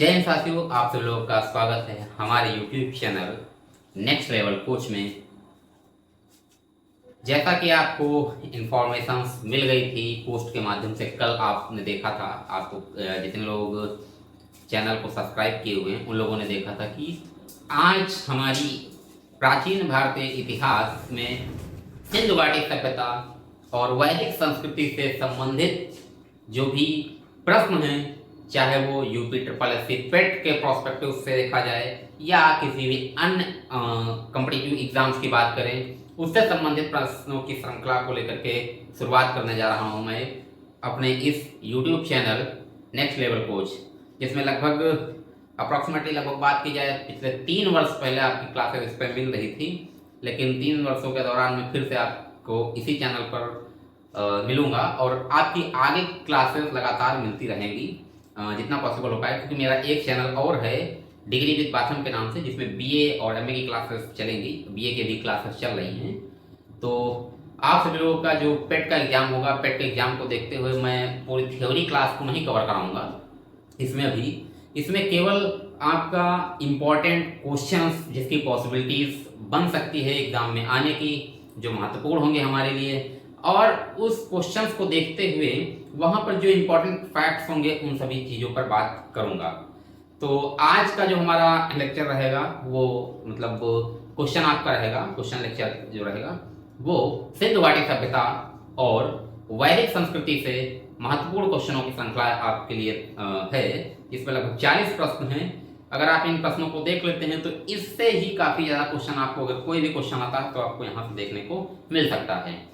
जय हिंद साथियों, आप सब लोगों का स्वागत है हमारे YouTube channel next level coach में। जैसा कि आपको इंफॉर्मेशंस मिल गई थी पोस्ट के माध्यम से, कल आपने देखा था, आपको जितने लोग चैनल को सब्सक्राइब किए हुए हैं उन लोगों ने देखा था कि आज हमारी प्राचीन भारतीय इतिहास में सिंधु घाटी सभ्यता और वैदिक संस्कृति से संबंधित जो भी प्रश्न हैं, चाहे वो यूपी ट्रिपल एस सी पेट के प्रोस्पेक्टिव से देखा जाए या किसी भी अन्य कॉम्पिटिटिव एग्जाम्स की बात करें, उससे संबंधित प्रश्नों की श्रृंखला को लेकर के शुरुआत करने जा रहा हूं मैं अपने इस YouTube channel next level coach, जिसमें लगभग अप्रॉक्सीमेटली बात की जाए पिछले 3 वर्ष पहले आपकी क्लासेस इस पर मिल रही थी, लेकिन 3 वर्षों के दौरान मैं फिर से आपको इसी चैनल पर मिलूंगा और आपकी आगे क्लासेस लगातार मिलती रहेंगी जितना पॉसिबल हो पाए, क्योंकि मेरा एक चैनल और है डिग्री विद बाथम के नाम से, जिसमें बीए और एमए की क्लासेस चलेंगी। बीए के भी क्लासेस चल रही हैं। तो आप सभी लोगों का जो पेट का एग्जाम होगा, पेट के एग्जाम को देखते हुए मैं पूरी थ्योरी क्लास को नहीं कवर कराऊंगा इसमें केवल आपका इम्पोर्टेंट क्वेश्चंस जिसकी पॉसिबिलिटीज बन सकती है एग्जाम में आने की, जो महत्वपूर्ण होंगे हमारे लिए, और उस क्वेश्चंस को देखते हुए वहां पर जो इम्पोर्टेंट फैक्ट्स होंगे उन सभी चीज़ों पर बात करूंगा। तो आज का जो हमारा लेक्चर रहेगा वो मतलब क्वेश्चन आपका रहेगा, क्वेश्चन लेक्चर जो रहेगा वो सिंधु घाटी सभ्यता और वैदिक संस्कृति से महत्वपूर्ण क्वेश्चनों की श्रृंखला आपके लिए है। इसमें लगभग 40 प्रश्न हैं। अगर आप इन प्रश्नों को देख लेते हैं तो इससे ही काफ़ी ज़्यादा क्वेश्चन आपको, अगर कोई भी क्वेश्चन आता है तो आपको यहाँ से देखने को मिल सकता है।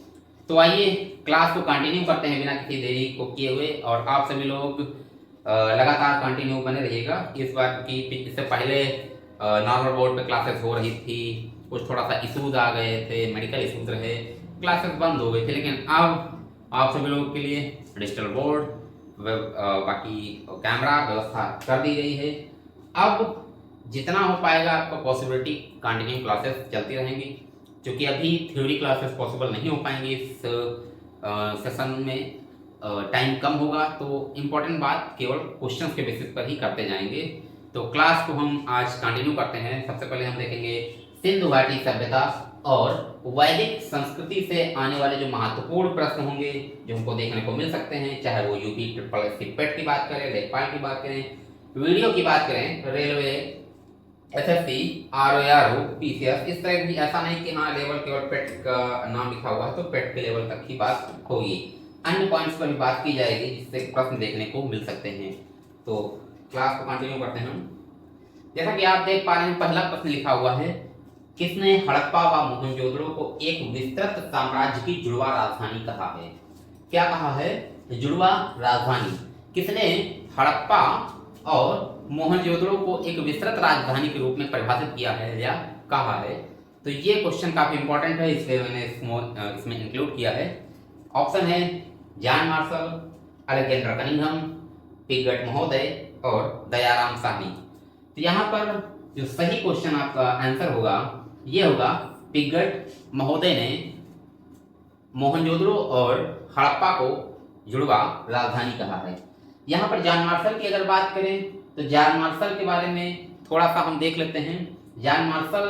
तो आइए क्लास को कंटिन्यू करते हैं बिना किसी देरी को किए हुए, और आप सभी लोग लगातार कंटिन्यू बने रहिएगा। इस बार की इससे पहले नॉर्मल बोर्ड पे क्लासेस हो रही थी, कुछ थोड़ा सा इशूज आ गए थे, मेडिकल इशूज रहे, क्लासेस बंद हो गए थे, लेकिन अब आप सभी लोगों के लिए डिजिटल बोर्ड, बाकी कैमरा व्यवस्था कर दी गई है। अब जितना हो पाएगा आपका पॉसिबिलिटी कंटिन्यू क्लासेस चलती रहेंगी, क्योंकि अभी थ्योरी क्लासेस पॉसिबल नहीं हो पाएंगे इस सेशन में, टाइम कम होगा, तो इम्पोर्टेंट बात केवल क्वेश्चंस के बेसिस पर ही करते जाएंगे। तो क्लास को हम आज कंटिन्यू करते हैं। सबसे पहले हम देखेंगे सिंधु घाटी सभ्यता और वैदिक संस्कृति से आने वाले जो महत्वपूर्ण प्रश्न होंगे जो हमको देखने को मिल सकते हैं, चाहे वो यूपी ट्रिपल एस सी पेट की बात करें, लेखपाल की बात करें, वीडियो की बात करें, रेलवे, एसएससी, आरओआरओ, पीसीएस, इस तरह की। ऐसा नहीं कि हाँ लेवल केवल पेट का नाम लिखा हुआ है तो पेट के लेवल तक ही बात होगी, अन्य पॉइंट्स पर भी बात की जाएगी जिससे प्रश्न देखने को मिल सकते हैं। तो क्लास को कंटिन्यू करते हैं हम। जैसा कि आप देख पा रहे हैं, पहला प्रश्न लिखा हुआ है, किसने हड़प्पा व मोहनजोदड़ो को एक विस्तृत साम्राज्य की जुड़वा राजधानी कहा है? क्या कहा है? जुड़वा राजधानी। किसने हड़प्पा और मोहनजोदड़ो को एक विस्तृत राजधानी के रूप में परिभाषित किया है या कहा है? तो ये क्वेश्चन काफी इंपॉर्टेंट है, इसलिए मैंने इसमें इंक्लूड किया है। ऑप्शन है John Marshall, Alexander Cunningham, Piggott महोदय और दयाराम साहनी। तो यहाँ पर जो सही क्वेश्चन आपका आंसर होगा ये होगा, पिगट महोदय ने मोहनजोदड़ो और हड़प्पा को जुड़वा राजधानी कहा है। यहाँ पर जॉन मार्शल की अगर बात करें तो जॉन मार्शल के बारे में थोड़ा सा हम देख लेते हैं। जॉन मार्शल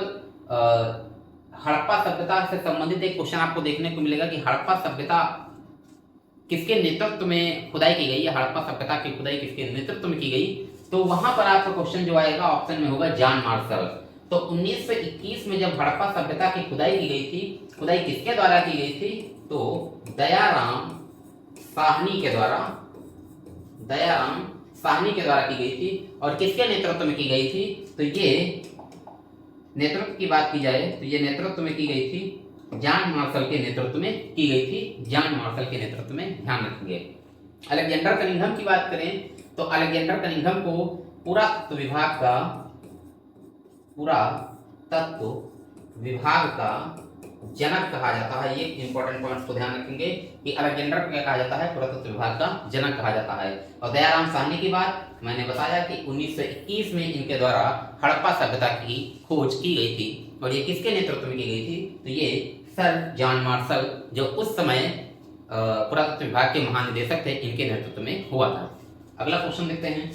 हड़प्पा सभ्यता से संबंधित एक क्वेश्चन आपको देखने को मिलेगा कि हड़प्पा सभ्यता किसके नेतृत्व में खुदाई की गई है, हड़प्पा सभ्यता की खुदाई किसके नेतृत्व में की गई? तो वहां पर आपका क्वेश्चन जो आएगा ऑप्शन में होगा जॉन मार्शल। तो 1921 में जब हड़प्पा सभ्यता की खुदाई की गई थी, खुदाई किसके द्वारा की गई थी? तो दयाराम साहनी के द्वारा, दयाराम साहनी के द्वारा की गई थी। और किसके नेतृत्व में की गई थी? तो ये नेतृत्व की बात की जाए तो ये नेतृत्व में की गई थी, जॉन मार्शल के नेतृत्व में की गई थी, जॉन मार्शल के नेतृत्व में, ध्यान रखेंगे। अलेक्जेंडर कनिंघम की बात करें तो अलेक्जेंडर कनिंघम को पुरातत्व विभाग का जनक कहा जाता है। ये इंपॉर्टेंट पॉइंट्स को ध्यान रखेंगे कि अलेक्जेंडर को क्या कहा जाता है? पुरातत्व विभाग का जनक कहा जाता है। और दयाराम साहनी की बात मैंने बताया कि 1921 में इनके द्वारा हड़प्पा सभ्यता की खोज की गई थी, और ये किसके नेतृत्व में की गई थी? तो ये सर जॉन मार्शल, जो उस समय पुरातत्व विभाग के महानिदेशक थे, इनके नेतृत्व में हुआ था। अगला क्वेश्चन देखते हैं।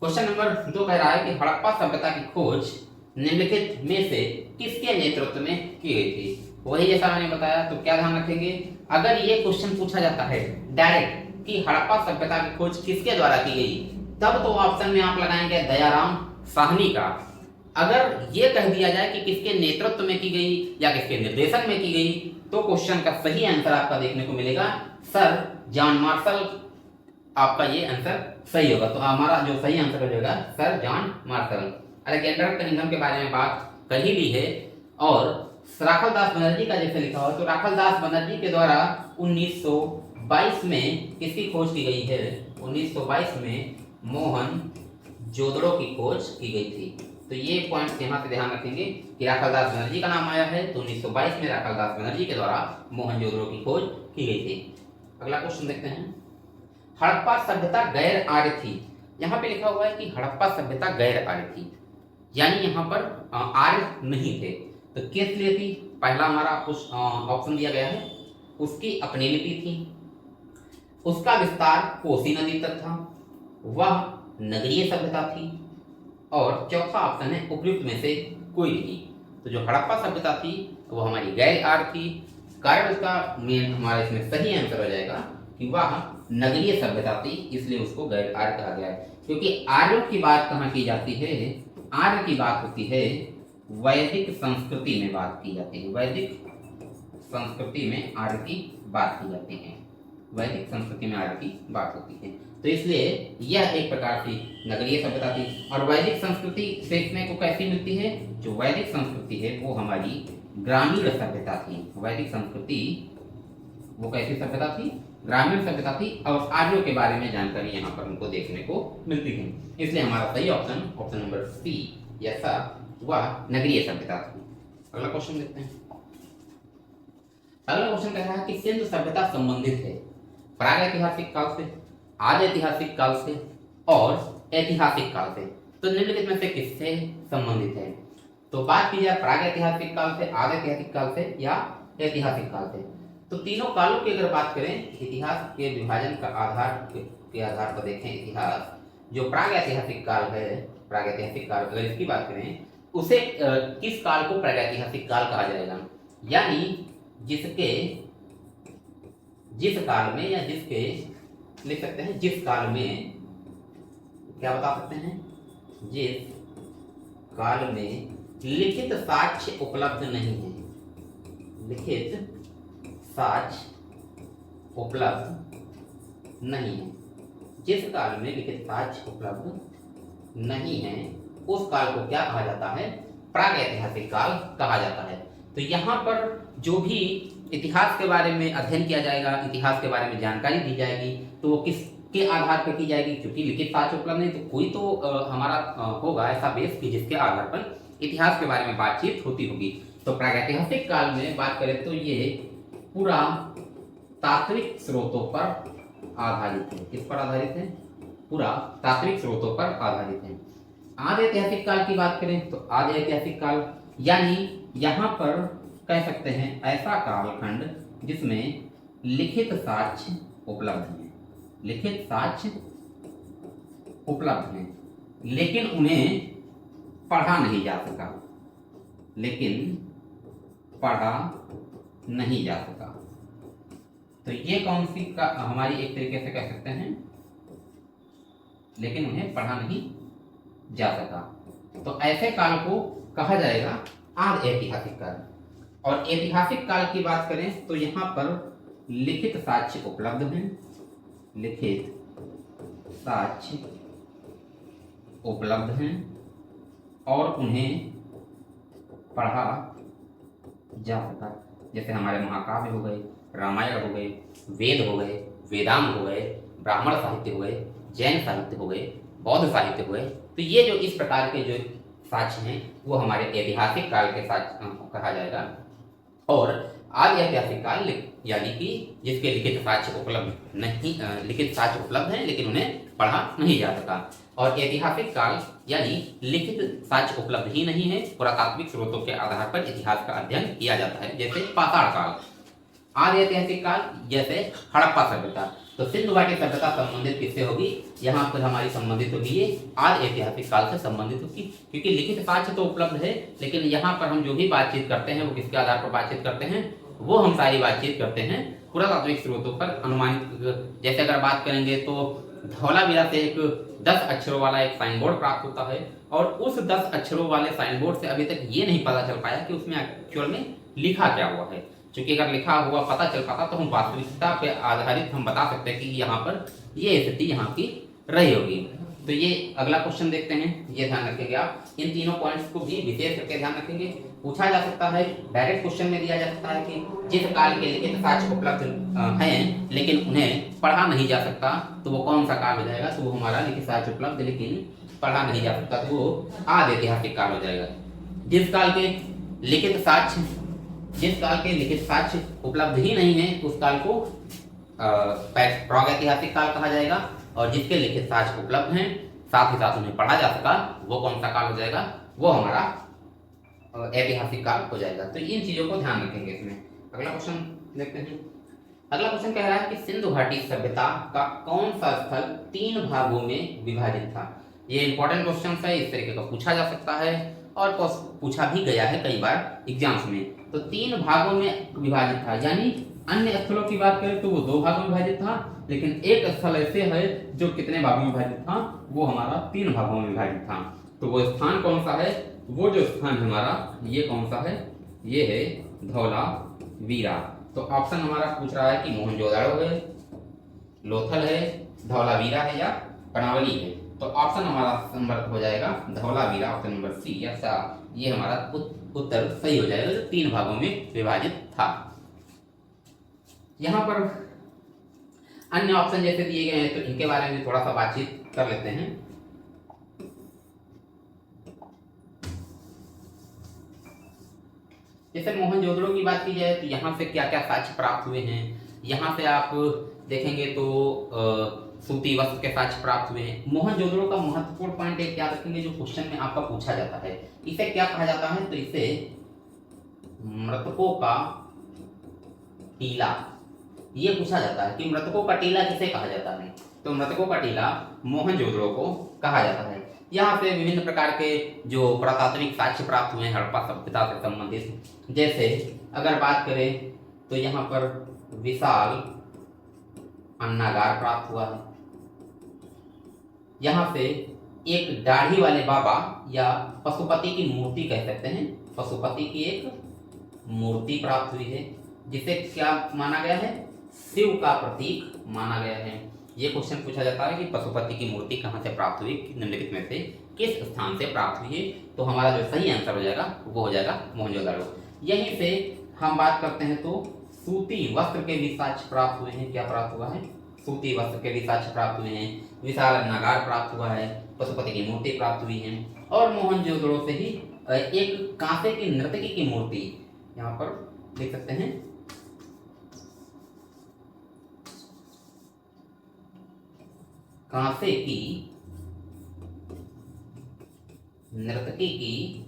क्वेश्चन नंबर 2 कह रहा है कि हड़प्पा सभ्यता की खोज निम्नलिखित में से किसके नेतृत्व में की गई थी। वही जैसा मैंने बताया, तो क्या ध्यान रखेंगे, अगर ये क्वेश्चन पूछा जाता है डायरेक्ट कि हड़प्पा सभ्यता की खोज किसके द्वारा की गई, तब तो ऑप्शन में आप लगाएंगे दयाराम साहनी का। अगर ये कह दिया जाए कि किसके नेतृत्व में की गई या किसके निर्देशन में की गई, तो क्वेश्चन का सही आंसर आपका देखने को मिलेगा सर जॉन मार्शल। आपका ये आंसर सही होगा। तो हमारा जो सही आंसर हो जाएगा sir John Marshall. Alexander Cunningham के बारे में बात कर ही ली है। और राखलदास बनर्जी का जैसे लिखा हुआ, तो राखलदास बनर्जी के द्वारा 1922 में किसकी खोज की गई है, 1922 में मोहन जोदड़ो की खोज की गई थी। तो ये पॉइंट यहाँ से ध्यान रखेंगे कि राखलदास बनर्जी का नाम आया है, तो 1922 में राखलदास बनर्जी के द्वारा मोहनजोदड़ो की खोज की गई थी। अगला क्वेश्चन देखते हैं, हड़प्पा सभ्यता गैर आर्य थी। यहाँ पे लिखा हुआ है कि हड़प्पा सभ्यता गैर आर्य थी, यानी यहाँ पर आर्य नहीं थे। तो किस लिए थी, पहला हमारा ऑप्शन दिया गया है, उसकी अपनी लिपि थी, उसका विस्तार कोसी नदी तक था, वह नगरीय सभ्यता थी, और चौथा ऑप्शन है उपयुक्त में से कोई नहीं। तो जो हड़प्पा सभ्यता थी वो हमारी गैर आर्य थी। कारण उसका मेन हमारा इसमें सही आंसर हो जाएगा कि वह नगरीय सभ्यता थी, इसलिए उसको गैर आर्य कहा गया है। क्योंकि आर्यों की बात कहाँ की जाती है, आर्य की बात होती है वैदिक संस्कृति में बात की जाती है, वैदिक संस्कृति में आर्य की बात की जाती है, वैदिक संस्कृति में आर्य की बात होती है। तो इसलिए यह एक प्रकार की नगरीय सभ्यता थी। और वैदिक संस्कृति देखने को कैसी मिलती है, जो वैदिक संस्कृति है वो हमारी ग्रामीण सभ्यता थी। वैदिक संस्कृति वो कैसी सभ्यता थी, ग्रामीण सभ्यता थी। और आर्यों के बारे में जानकारी यहाँ पर हमको देखने को मिलती है। इसलिए हमारा सही ऑप्शन नंबर सी या सा वह नगरीय सभ्यता थी। अगला क्वेश्चन देखते हैं। अगला क्वेश्चन कह रहा है कि सिंधु सभ्यता संबंधित है प्रागैतिहासिक काल से, आदि ऐतिहासिक काल से और ऐतिहासिक काल से। तो निम्नलिखित में से किससे संबंधित है। तो बात की जाए प्रागैतिहासिक काल से, आदि ऐतिहासिक काल से या ऐतिहासिक काल से, तो तीनों कालों की अगर बात करें, इतिहास के विभाजन का आधार के आधार पर देखें, इतिहास जो प्रागैतिहासिक काल है, प्रागैतिहासिक काल अगर इसकी बात करें, उसे किस काल को प्रागैतिहासिक काल कहा जाएगा, यानी जिस काल में या जिसके लिख सकते हैं, जिस काल में क्या बता सकते हैं, जिस काल में लिखित साक्ष्य उपलब्ध नहीं है, लिखित साक्ष्य उपलब्ध नहीं है, जिस काल में लिखित साक्ष्य उपलब्ध नहीं है, उस काल को क्या कहा जाता है, प्रागैतिहासिक काल कहा जाता है। तो यहाँ पर जो भी इतिहास के बारे में अध्ययन किया जाएगा, इतिहास के बारे में जानकारी दी जाएगी, तो वो किसके आधार पर की जाएगी, क्योंकि लिखित साक्ष्य उपलब्ध नहीं, तो कोई तो हमारा होगा ऐसा बेस कि जिसके आधार पर इतिहास के बारे में बातचीत होती होगी। तो प्रागैतिहासिक काल में बात करें तो ये पूरा तात्विक स्रोतों पर आधारित है। किस पर आधारित है, पूरा तात्विक स्रोतों पर आधारित है। आदि ऐतिहासिक काल की बात करें तो आदि ऐतिहासिक काल यानी यहाँ पर कह सकते हैं ऐसा कालखंड जिसमें लिखित साक्ष्य उपलब्ध है, लिखित साक्ष्य उपलब्ध है, लेकिन उन्हें पढ़ा नहीं जा सका, लेकिन पढ़ा नहीं जा सका। तो ये कौन सी का हमारी एक तरीके से कह सकते हैं, लेकिन उन्हें पढ़ा नहीं जा सका। तो ऐसे काल को कहा जाएगा आदि ऐतिहासिक काल। और ऐतिहासिक काल की बात करें तो यहाँ पर लिखित साक्ष्य उपलब्ध हैं, लिखित साक्ष्य उपलब्ध हैं और उन्हें पढ़ा जा सका। जैसे हमारे महाकाव्य हो गए, रामायण हो गए, वेद हो गए, वेदांग हो गए, ब्राह्मण साहित्य हो गए, जैन साहित्य हो गए, बौद्ध साहित्य हो गए। तो ये जो इस प्रकार के जो साक्ष्य हैं वो हमारे ऐतिहासिक काल के साक्ष्य कहा जाएगा। और आदि ऐतिहासिक काल यानी कि जिसके लिखित साक्ष्य उपलब्ध नहीं, लिखित साक्ष्य उपलब्ध हैं लेकिन उन्हें पढ़ा नहीं जा सका। और ऐतिहासिक काल यानी लिखित साक्ष्य उपलब्ध ही नहीं है, पुरातात्विक स्रोतों के आधार पर इतिहास का अध्ययन किया जाता है, जैसे पाषाण काल। आदि ऐतिहासिक काल जैसे हड़प्पा सभ्यता, तो सिंधु घाटी सभ्यता संबंधित किससे होगी? यहाँ पर हमारी संबंधित होगी ये आदि ऐतिहासिक काल से संबंधित होगी, क्योंकि लिखित साक्ष्य तो उपलब्ध है, लेकिन यहाँ पर हम जो भी बातचीत करते हैं वो किसके आधार पर बातचीत करते हैं? वो हम सारी बातचीत करते हैं पुरातात्विक स्रोतों पर अनुमानित। जैसे अगर बात करेंगे तो धौलावीरा से एक 10 अक्षरों वाला एक साइन बोर्ड प्राप्त होता है, और उस 10 अक्षरों वाले साइन बोर्ड से अभी तक ये नहीं पता चल पाया कि उसमें एक्चुअल में लिखा क्या हुआ है। क्योंकि अगर लिखा हुआ पता चल पाता तो हम वास्तविकता पे आधारित हम बता सकते हैं कि यहाँ पर ये स्थिति यहाँ की रही होगी। तो ये अगला क्वेश्चन देखते हैं, ये ध्यान रखेंगे आप, इन तीनों पॉइंट्स को भी विशेष करके ध्यान रखेंगे। पूछा जा सकता है, डायरेक्ट क्वेश्चन में दिया जा सकता है कि जिस काल के लिखित साक्ष्य उपलब्ध हैं लेकिन उन्हें पढ़ा नहीं जा सकता, तो वो कौन सा काल हो जाएगा? तो वो हमारा लिखित साक्ष्य उपलब्ध लेकिन पढ़ा नहीं जा सकता, तो वो आदि ऐतिहासिक काल हो जाएगा। जिस काल के लिखित साक्ष्य उपलब्ध ही नहीं है उस काल को प्रागैतिहासिक काल कहा जाएगा, और जिसके लिखित साक्ष्य उपलब्ध हैं साथ ही साथ उन्हें पढ़ा जा सका, वो कौन सा काल हो जाएगा? वो हमारा ऐतिहासिक काल हो जाएगा। तो इन चीजों को ध्यान रखेंगे इसमें। अगला क्वेश्चन देखते हैं। अगला क्वेश्चन कह रहा है कि सिंधु घाटी सभ्यता का कौन सा स्थल 3 भागों में विभाजित था? ये इंपॉर्टेंट क्वेश्चन है, इस तरीके का पूछा जा सकता है और पूछा भी गया है कई बार एग्जाम्स में। तो 3 भागों में विभाजित था, यानी अन्य स्थलों की बात करें तो वो 2 भागों में विभाजित था, लेकिन एक स्थल ऐसे है जो कितने भागों में विभाजित था? वो हमारा 3 भागों में विभाजित था। तो वो स्थान कौन सा है? वो जो स्थान हमारा ये कौन सा है? ये है धौलावीरा। तो ऑप्शन हमारा पूछ रहा है कि मोहनजोदड़ो है, लोथल है, धौलावीरा है या कर्णावली है। तो ऑप्शन हमारा नंबर हो जाएगा धौलावीरा, ऑप्शन नंबर सी या सा, ये हमारा उत्तर सही हो जाएगा, जो 3 भागों में विभाजित था। यहाँ पर अन्य ऑप्शन जैसे दिए गए हैं तो इनके बारे में भी थोड़ा सा बातचीत कर लेते हैं। जैसे मोहनजोदड़ो की बात की जाए तो यहाँ से क्या क्या साक्ष्य प्राप्त हुए हैं? यहाँ से आप देखेंगे तो सूती वस्त्र के साक्ष्य प्राप्त हुए हैं। मोहनजोदड़ो का महत्वपूर्ण पॉइंट एक याद रखेंगे जो क्वेश्चन में आपका पूछा जाता है, इसे क्या कहा जाता है? तो इसे मृतकों का टीला, ये पूछा जाता है कि मृतकों का टीला किसे कहा जाता है? तो मृतकों का टीला मोहनजोदड़ो को कहा जाता है। यहाँ से विभिन्न प्रकार के जो पुरातात्विक साक्ष्य प्राप्त हुए हैं हड़प्पा सभ्यता से संबंधित, जैसे अगर बात करें तो यहाँ पर विशाल अन्नागार प्राप्त हुआ है। यहाँ से एक दाढ़ी वाले बाबा या पशुपति की मूर्ति कह सकते हैं, पशुपति की एक मूर्ति प्राप्त हुई है, जिसे क्या माना गया है? शिव का प्रतीक माना गया है। ये क्वेश्चन पूछा जाता है कि पशुपति की मूर्ति कहाँ से प्राप्त हुई, निम्नलिखित में से किस स्थान से प्राप्त हुई है? तो हमारा जो सही आंसर हो जाएगा वो हो जाएगा मोहनजोदड़ो। यहीं से हम बात करते हैं तो सूती वस्त्र के भी साक्ष्य प्राप्त हुए हैं। क्या प्राप्त हुआ है? सूती वस्त्र के भी साक्ष्य प्राप्त हुए हैं, विशाल अन्नागार प्राप्त हुआ है, पशुपति की मूर्ति प्राप्त हुई है, और मोहनजोदड़ो से ही एक कांसे की नर्तकी की मूर्ति यहाँ पर देख सकते हैं, कांसे की नर्तकी की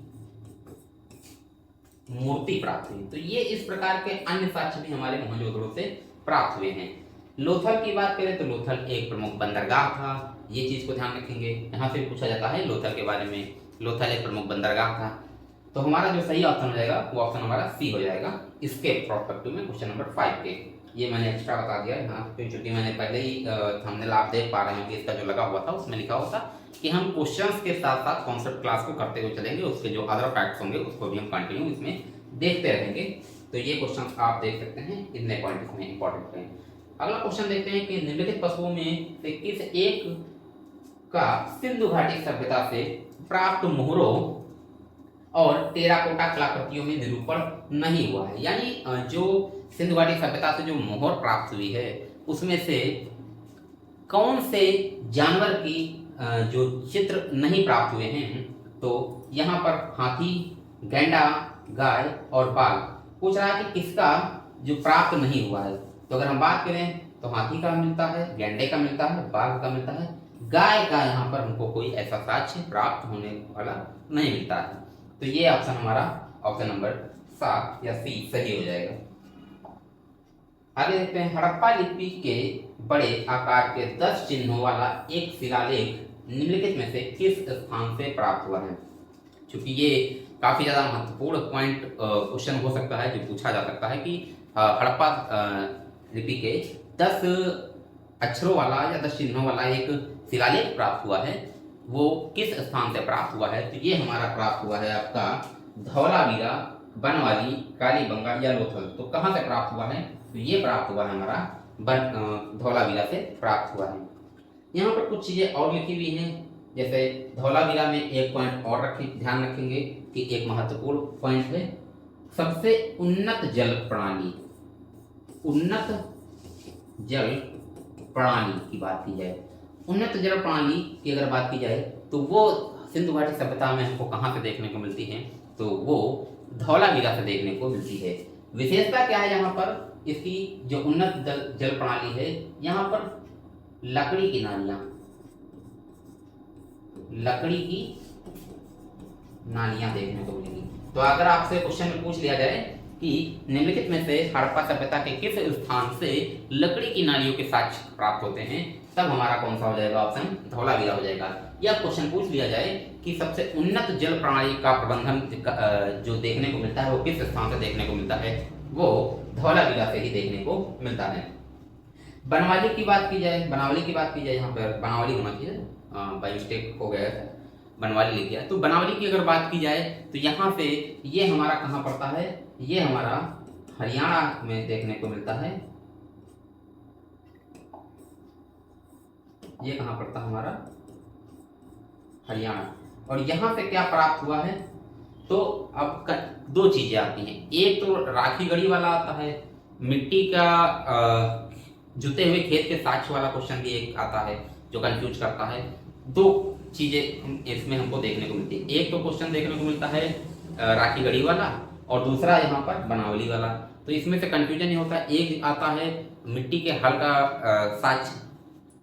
मूर्ति प्राप्त हुई। तो ये इस प्रकार के अन्य साक्ष्य भी हमारे मोहनजोदड़ो से प्राप्त हुए हैं। लोथल की बात करें तो लोथल एक प्रमुख बंदरगाह था, ये चीज को ध्यान रखेंगे। यहाँ से पूछा जाता है लोथल के बारे में, लोथल एक प्रमुख बंदरगाह था। तो हमारा जो सही ऑप्शन हो जाएगा वो ऑप्शन हमारा सी हो जाएगा इसके प्रोस्पेक्टिव में, क्वेश्चन नंबर 5 के। ये मैंने एक्स्ट्रा बता दिया यहाँ पे, चूंकि मैंने पहले ही थंबनेल आप देख पा रहे हैं कि इसका जो लगा हुआ था उसमें लिखा हुआ था कि हम क्वेश्चंस के साथ साथ कॉन्सेप्ट क्लास को करते हुए चलेंगे, उसके जो अदर फैक्ट्स होंगे उसको भी हम कंटिन्यू इसमें देखते रहेंगे। तो ये क्वेश्चन आप देख सकते हैं, इतने पॉइंट इसमें इंपॉर्टेंट हैं। अगला क्वेश्चन देखते हैं कि निम्नलिखित पशुओं में से किस एक का सिंधु घाटी सभ्यता से प्राप्त मोहरों और टेराकोटा कलाकृतियों में निरूपण नहीं हुआ है? यानी जो सिंधु घाटी सभ्यता से जो मोहर प्राप्त हुई है उसमें से कौन से जानवर की जो चित्र नहीं प्राप्त हुए हैं? तो यहाँ पर हाथी, गैंडा, गाय और बाघ पूछ रहा है कि किसका जो प्राप्त नहीं हुआ है। तो अगर हम बात करें तो हाथी का मिलता है, गैंडे का मिलता है, बाघ का मिलता है, गाय का यहाँ पर हमको कोई ऐसा साक्ष्य प्राप्त होने वाला नहीं मिलता है। तो ये ऑप्शन हमारा ऑप्शन नंबर 7 या सी सही हो जाएगा। आगे देखते हैं, हड़प्पा लिपि के बड़े आकार के 10 चिन्हों वाला एक शिलालेख निम्नलिखित में से किस स्थान से प्राप्त हुआ है। क्योंकि ये काफ़ी ज़्यादा महत्वपूर्ण पॉइंट क्वेश्चन हो सकता है, जो पूछा जा सकता है कि हड़प्पा लिपि के 10 अक्षरों वाला या 10 चिन्हों वाला एक शिलालेख प्राप्त हुआ है, वो किस स्थान से प्राप्त हुआ है। तो ये हमारा प्राप्त हुआ है आपका धौलावीरा, बनवाली, कालीबंगा या लोथल। तो कहाँ से प्राप्त हुआ है, तो ये प्राप्त हुआ है हमारा धौलावीरा से प्राप्त हुआ है। यहाँ पर कुछ चीज़ें और लिखी हुई हैं, जैसे धौलावीरा में एक पॉइंट और ध्यान रखेंगे कि एक महत्वपूर्ण पॉइंट है, सबसे उन्नत जल प्रणाली, उन्नत जल प्रणाली की बात की जाए, उन्नत जल प्रणाली की अगर बात की जाए तो वो सिंधु घाटी सभ्यता में हमको कहाँ से देखने को मिलती है, तो वो धौलावीरा से देखने को मिलती है। विशेषता क्या है यहाँ पर इसकी, जो उन्नत जल प्रणाली है, यहाँ पर लकड़ी की नालियां, लकड़ी की नालियां देखने को मिलेंगी। तो अगर आपसे क्वेश्चन में पूछ लिया जाए कि निम्नलिखित में से हड़प्पा सभ्यता के किस स्थान से लकड़ी की नालियों के साक्ष्य प्राप्त होते हैं, तब हमारा कौन सा हो जाएगा, ऑप्शन धौलावीरा हो जाएगा। या क्वेश्चन पूछ लिया जाए कि सबसे उन्नत जल प्रणाली का प्रबंधन जो देखने को मिलता है वो किस स्थान से देखने को मिलता है, वो धौलावीरा से ही देखने को मिलता है। बनवाली की बात की जाए, बनावली की बात की जाए, यहाँ पर बनावली होना चाहिए, बाई मिस्टेक हो गया है, बनवाली लिख दिया। तो बनावली की अगर बात की जाए तो यहाँ से ये हमारा कहाँ पड़ता है, ये हमारा हरियाणा में देखने को मिलता है। ये कहाँ पड़ता है हमारा, हरियाणा। और यहाँ से क्या प्राप्त हुआ है, तो अब दो चीजें आती हैं, एक तो राखी गढ़ी वाला आता है, मिट्टी का जुते हुए खेत के साक्ष्य वाला क्वेश्चन भी एक आता है जो कंफ्यूज करता है। दो चीजें इसमें हमको देखने को मिलती है, एक तो क्वेश्चन देखने को मिलता है राखी गढ़ी वाला और दूसरा यहाँ पर बनावली वाला। तो इसमें से कंफ्यूजन ये होता है, एक आता है मिट्टी के हल का साक्ष्य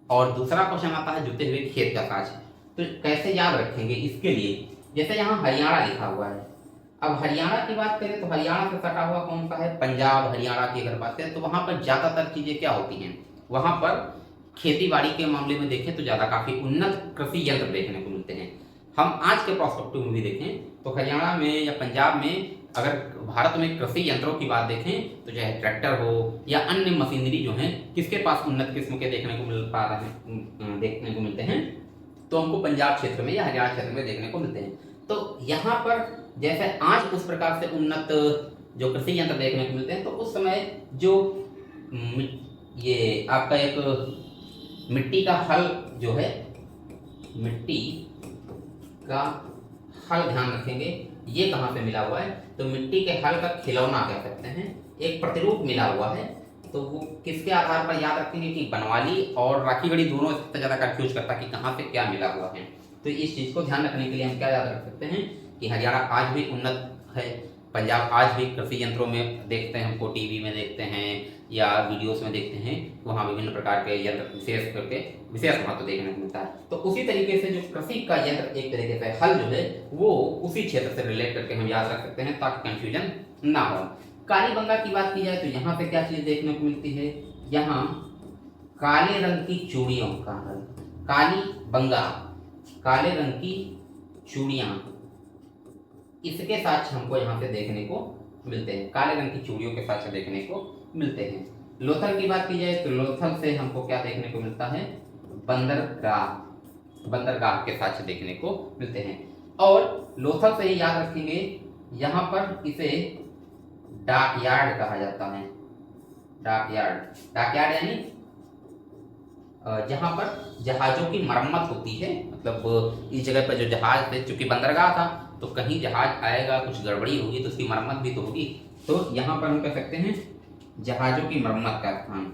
और दूसरा क्वेश्चन आता है जुते हुए खेत का साक्ष्य। तो कैसे याद रखेंगे इसके लिए, जैसे यहाँ हरियाणा लिखा हुआ है, अब हरियाणा की बात करें तो हरियाणा से सटा हुआ कौन सा है, पंजाब। हरियाणा की अगर बात करें तो वहां पर ज्यादातर चीजें क्या होती हैं, वहां पर खेती बाड़ी के मामले में देखें तो ज्यादा काफी उन्नत कृषि यंत्र देखने को मिलते हैं। हम आज के प्रोस्पेक्टिव में भी देखें तो हरियाणा में या पंजाब में अगर भारत में कृषि यंत्रों की बात देखें तो चाहे ट्रैक्टर हो या अन्य मशीनरी जो है किसके पास उन्नत किस्म के देखने को मिल पा रहे हैं, देखने को मिलते हैं, तो हमको पंजाब क्षेत्र में या हरियाणा क्षेत्र में देखने को मिलते हैं। तो यहाँ पर जैसे आज उस प्रकार से उन्नत जो कृषि यंत्र देखने को मिलते हैं, तो उस समय जो ये आपका एक मिट्टी का हल जो है, मिट्टी का हल ध्यान रखेंगे ये कहाँ से मिला हुआ है, तो मिट्टी के हल का खिलौना कह सकते हैं, एक प्रतिरूप मिला हुआ है। तो वो किसके आधार पर याद रखेंगे कि बनवाली और राखी गढ़ी दोनों सबसे ज्यादा कंफ्यूज करता है कि कहाँ से क्या मिला हुआ है। तो इस चीज को ध्यान रखने के लिए हम क्या याद रख सकते हैं कि हरियाणा आज भी उन्नत है, पंजाब आज भी कृषि यंत्रों में देखते हैं, हमको टीवी में देखते हैं या वीडियोस में देखते हैं, वहाँ विभिन्न प्रकार के यंत्र विशेष करके विशेष महत्व देखने को मिलता है। तो उसी तरीके से जो कृषि का यंत्र एक तरीके से हल जो है वो उसी क्षेत्र से रिलेट करके हम याद रख सकते हैं ताकि कंफ्यूजन ना हो। कालीबंगा की बात की जाए तो यहाँ पे क्या चीज देखने को मिलती है, यहाँ काले रंग की चूड़ियों का हल, कालीबंगा काले रंग की चूड़ियां, इसके साक्ष्य हमको यहाँ से देखने को मिलते हैं, काले रंग की चूड़ियों के साक्ष्य देखने को मिलते हैं। लोथल की बात की जाए तो लोथल से हमको क्या देखने को मिलता है, बंदरगाह, बंदरगाह के साक्ष्य देखने को मिलते हैं। और लोथल से ही याद रखेंगे यहाँ पर इसे डाक यार्ड कहा जाता है, डाक यार्ड, डाक यार्ड यानी जहाँ पर जहाजों की मरम्मत होती है, मतलब इस जगह पर जो जहाज थे, चूंकि बंदरगाह था तो कहीं जहाज आएगा, कुछ गड़बड़ी होगी तो उसकी मरम्मत भी तो होगी, तो यहाँ पर हम कह सकते हैं जहाजों की मरम्मत का स्थान,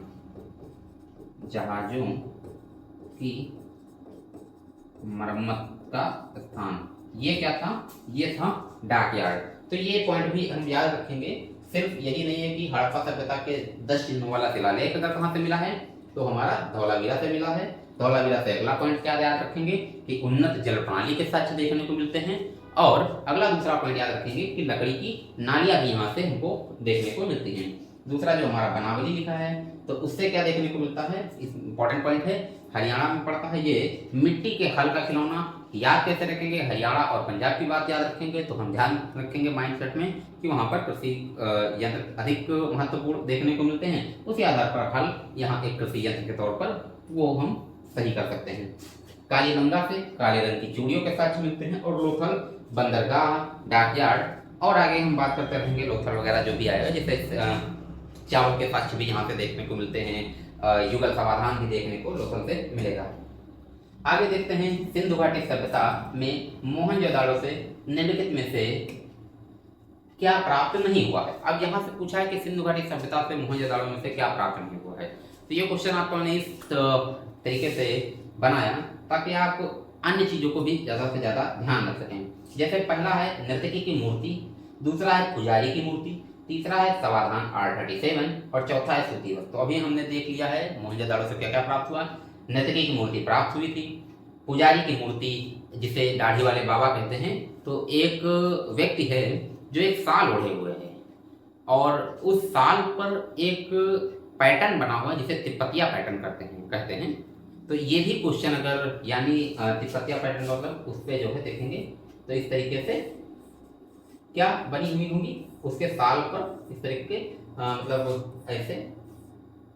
जहाजों की मरम्मत का स्थान, ये क्या था, ये था डाक यार्ड। तो ये पॉइंट भी हम याद रखेंगे। सिर्फ यही नहीं है कि हड़प्पा सभ्यता के 10 चिन्हों वाला शिलालेख अगर कहाँ से मिला है तो हमारा धौलावीरा से मिला है। धौलावीरा से अगला पॉइंट क्या याद रखेंगे कि उन्नत जल प्रणाली के साक्ष्य देखने को मिलते हैं, और अगला दूसरा पॉइंट याद रखेंगे कि लकड़ी की नालियां भी यहाँ से हमको देखने को मिलती हैं। दूसरा जो हमारा बनावली लिखा है तो उससे क्या देखने को मिलता है, इंपॉर्टेंट पॉइंट है, हरियाणा में पड़ता है ये मिट्टी के हल का खिलौना। याद कैसे रखेंगे, हरियाणा और पंजाब की बात याद रखेंगे तो हम ध्यान रखेंगे माइंडसेट में कि वहाँ पर कृषि यंत्र अधिक महत्वपूर्ण देखने को मिलते हैं। उसी आधार पर हल यहाँ एक कृषि यंत्र के तौर पर वो हम सही कर सकते हैं। काली गंगा से काले रंग की चूड़ियों के साक्ष्य मिलते हैं, और लोथल बंदरगाह, डाकयार्ड, और आगे हम बात करते रहेंगे लोथल वगैरह जो भी आएगा, जैसे चावल के साक्ष्य भी यहाँ से देखने को मिलते हैं, युगल समाधान भी देखने को लोथल से मिलेगा। आगे देखते हैं सिंधु घाटी सभ्यता में मोहनजोदाड़ो से निम्नलिखित में से क्या प्राप्त नहीं हुआ है। अब यहाँ से पूछा है कि सिंधु घाटी सभ्यता से मोहनजोदाड़ो में से क्या प्राप्त नहीं हुआ है, तो ये क्वेश्चन आपको इस तरीके से बनाया ताकि आप अन्य चीजों को भी ज्यादा से ज्यादा ध्यान रख सकें। जैसे पहला है नर्तकी की मूर्ति, दूसरा है पुजारी की मूर्ति, तीसरा है समाधान R37 और चौथा है सूती वस्त्र। तो अभी हमने देख लिया है मोहनजोदाड़ो से क्या क्या प्राप्त हुआ। नर्तकी की मूर्ति प्राप्त हुई थी, पुजारी की मूर्ति जिसे दाढ़ी वाले बाबा कहते हैं, तो एक व्यक्ति है जो एक साल ओढ़े हुए है और उस साल पर एक पैटर्न बना हुआ है जिसे तिब्बतिया पैटर्न कहते हैं। तो ये भी क्वेश्चन अगर यानी तिब्बतिया पैटर्न का मतलब उस पर जो है देखेंगे तो इस तरीके से क्या बनी हुई होंगी, उसके साल पर इस तरीके मतलब ऐसे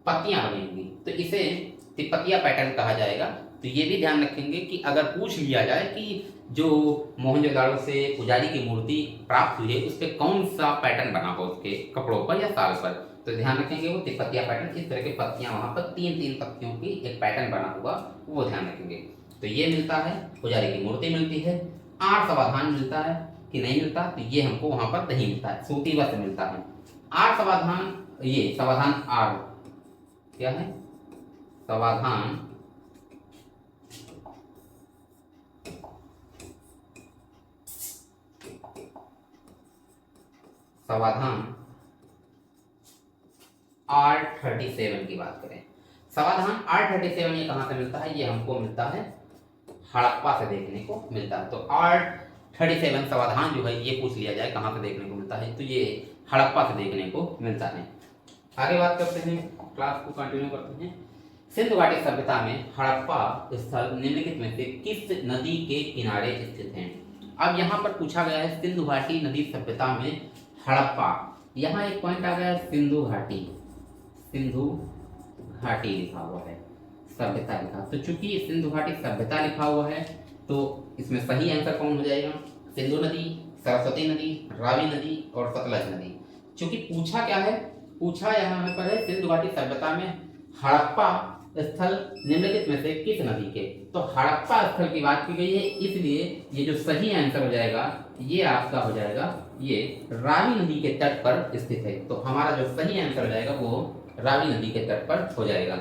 पत्तियां बनी होंगी, तो इसे तिब्बतिया पैटर्न कहा जाएगा। तो ये भी ध्यान रखेंगे कि अगर पूछ लिया जाए कि जो मोहनजोदाड़ो से पुजारी की मूर्ति प्राप्त हुई है उस पर कौन सा पैटर्न बना हो उसके कपड़ों पर या साल पर, तो ध्यान रखेंगे वो तिब्बतिया पैटर्न, इस तरह की पत्तियां वहां पर तीन तीन पत्तियों की एक पैटर्न बना हुआ वो ध्यान रखेंगे। तो ये मिलता है, पुजारी की मूर्ति मिलती है, आठ समाधान मिलता है कि नहीं मिलता, तो ये हमको वहां पर नहीं मिलता है, सूती वस्त्र मिलता है। आठ समाधान, ये समाधान आर क्या है, समाधान R37 की बात करें, समाधान R37 ये कहां से मिलता है, ये हमको मिलता है हड़प्पा से देखने को मिलता है। तो R37 समाधान जो है ये पूछ लिया जाए कहां से देखने को मिलता है, तो ये हड़प्पा से देखने को मिलता है। आगे बात करते हैं, क्लास को कंटिन्यू करते हैं। सिंधु घाटी सभ्यता में हड़प्पा स्थल निम्नलिखित में से किस नदी के किनारे स्थित हैं। अब यहाँ पर पूछा गया है सिंधु घाटी नदी सभ्यता में हड़प्पा, यहाँ एक पॉइंट आ गया है सिंधु घाटी, सिंधु घाटी लिखा हुआ है, सभ्यता लिखा, तो चूंकि सिंधु घाटी सभ्यता लिखा हुआ है तो इसमें सही आंसर कौन हो जाएगा, सिंधु नदी, सरस्वती नदी, रावी नदी और सतलज नदी। चूंकि पूछा क्या है, पूछा यहाँ पर है सिंधु घाटी सभ्यता में हड़प्पा स्थल निम्नलिखित में से किस नदी के, तो हड़प्पा स्थल की बात की गई है, इसलिए ये जो सही आंसर हो जाएगा ये आपका हो जाएगा ये रावी नदी के तट पर स्थित है। तो हमारा जो सही आंसर हो जाएगा वो रावी नदी के तट पर हो जाएगा।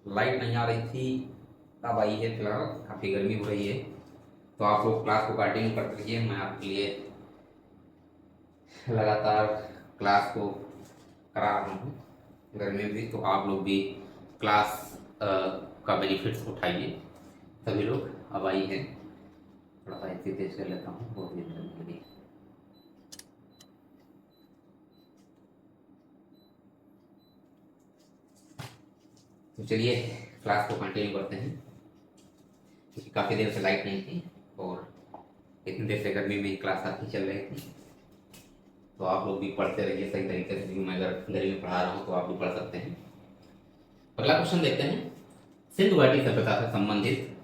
लाइट नहीं आ रही थी, अब आई है, फिलहाल काफी गर्मी हो रही है, तो आप लोग क्लास को कंटिन्यू करते रहिए, मैं आपके लिए लगातार क्लास को करा रहा हूँ गर्मी में भी, तो आप लोग भी क्लास का बेनिफिट्स उठाइए सभी लोग। अब आई है, थोड़ा सा ऐसे तेज कर लेता हूँ, बहुत ही गर्मी। तो चलिए क्लास को कंटिन्यू करते हैं, क्योंकि काफ़ी देर से लाइट नहीं थी और इतनी देर से गर्मी में क्लास आती चल रही थी, तो आप लोग भी पढ़ते रहिए सही तरीके से, क्योंकि मैं अगर गर्मी में पढ़ा रहा हूँ तो आप भी पढ़ सकते हैं। अगला क्वेश्चन देखते हैं, सिंधु घाटी सभ्यता से संबंधित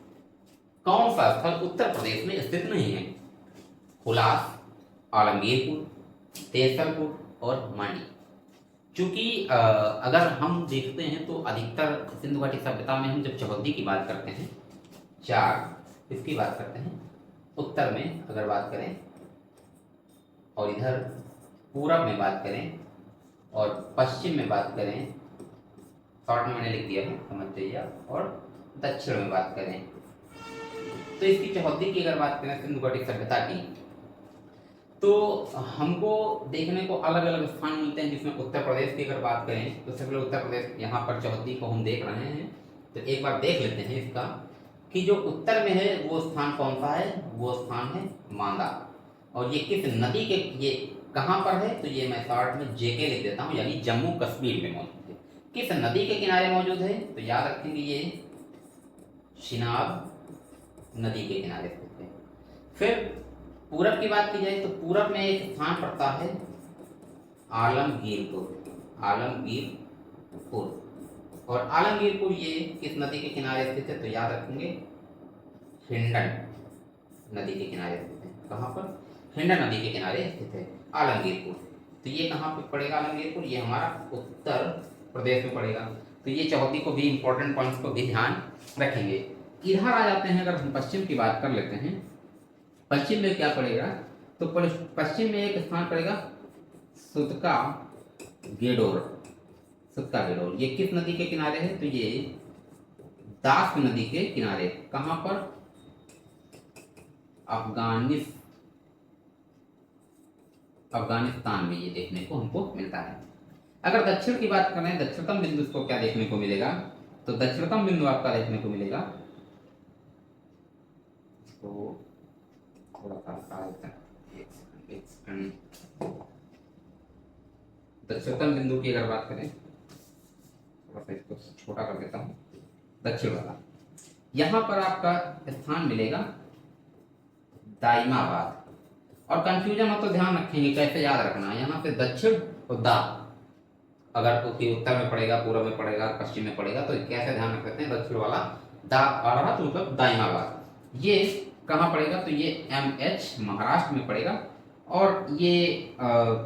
कौन सा स्थल उत्तर प्रदेश में स्थित नहीं है, हुलास, आलमगीरपुर, तेसलपुर और मांडी। चूंकि अगर हम देखते हैं तो अधिकतर सिंधु घाटी सभ्यता में हम जब चौहद्दी की बात करते हैं, चार इसकी बात करते हैं, उत्तर में अगर बात करें और इधर पूरब में बात करें और पश्चिम में बात करें, शॉर्ट में मैंने लिख दिया है समझ जाइए, और दक्षिण में बात करें, तो इसकी चौहद्दी की अगर बात करें सिंधु घाटी सभ्यता की, तो हमको देखने को अलग अलग स्थान मिलते हैं, जिसमें उत्तर प्रदेश की अगर बात करें तो सबसे पहले उत्तर प्रदेश, यहाँ पर चौहद्दी को हम देख रहे हैं, तो एक बार देख लेते हैं इसका कि जो उत्तर में है वो स्थान कौन सा है, वो स्थान है मांदा, और ये किस नदी के, ये कहाँ पर है, तो ये मैं शॉर्ट में जेके लिख देता हूँ, यानी जम्मू कश्मीर में मौजूद है। किस नदी के किनारे मौजूद है, तो याद रखेंगे ये चिनाब नदी के किनारे स्थित है। फिर पूरब की बात की जाए तो पूरब में एक स्थान पड़ता है आलमगीरपुर, आलमगीरपुर। और आलमगीरपुर ये किस नदी के किनारे स्थित है, तो याद रखेंगे हिंडन नदी के किनारे स्थित है। कहाँ पर, हिंडन नदी के किनारे स्थित है आलमगीरपुर। तो ये कहाँ पे पड़ेगा आलमगीरपुर, ये हमारा उत्तर प्रदेश में पड़ेगा। तो ये चौहद्दी को भी इंपॉर्टेंट पॉइंट्स को भी ध्यान रखेंगे। इधर आ जाते हैं, अगर हम पश्चिम की बात कर लेते हैं, पश्चिम में क्या पड़ेगा, तो पश्चिम में एक स्थान पड़ेगा सुतका गेडोर, सुतका गेडोर। ये किस नदी के किनारे है, तो ये दास नदी के किनारे। कहाँ पर, अफगानिस्तान में ये देखने को हमको मिलता है। अगर दक्षिण की बात करें, दक्षिणतम बिंदु को क्या देखने को मिलेगा, तो दक्षिणतम बिंदु आपका देखने को मिलेगा, तो थोड़ा सा दक्षिणतम बिंदु की अगर बात करें, थोड़ा सा इसको छोटा कर देता हूँ, दक्षिण वाला, यहां पर आपका स्थान मिलेगा दाइमाबाद। और कंफ्यूजन हो तो ध्यान रखेंगे कैसे याद रखना है, यहाँ से दक्षिण और दा, अगर कोई उत्तर में पड़ेगा, पूर्व में पड़ेगा, पश्चिम में पड़ेगा, तो कैसे ध्यान रख सकते हैं, दक्षिण वाला दा आ रहा तो मतलब दाइमाबाद। ये कहाँ पड़ेगा, तो ये MH महाराष्ट्र में पड़ेगा। और ये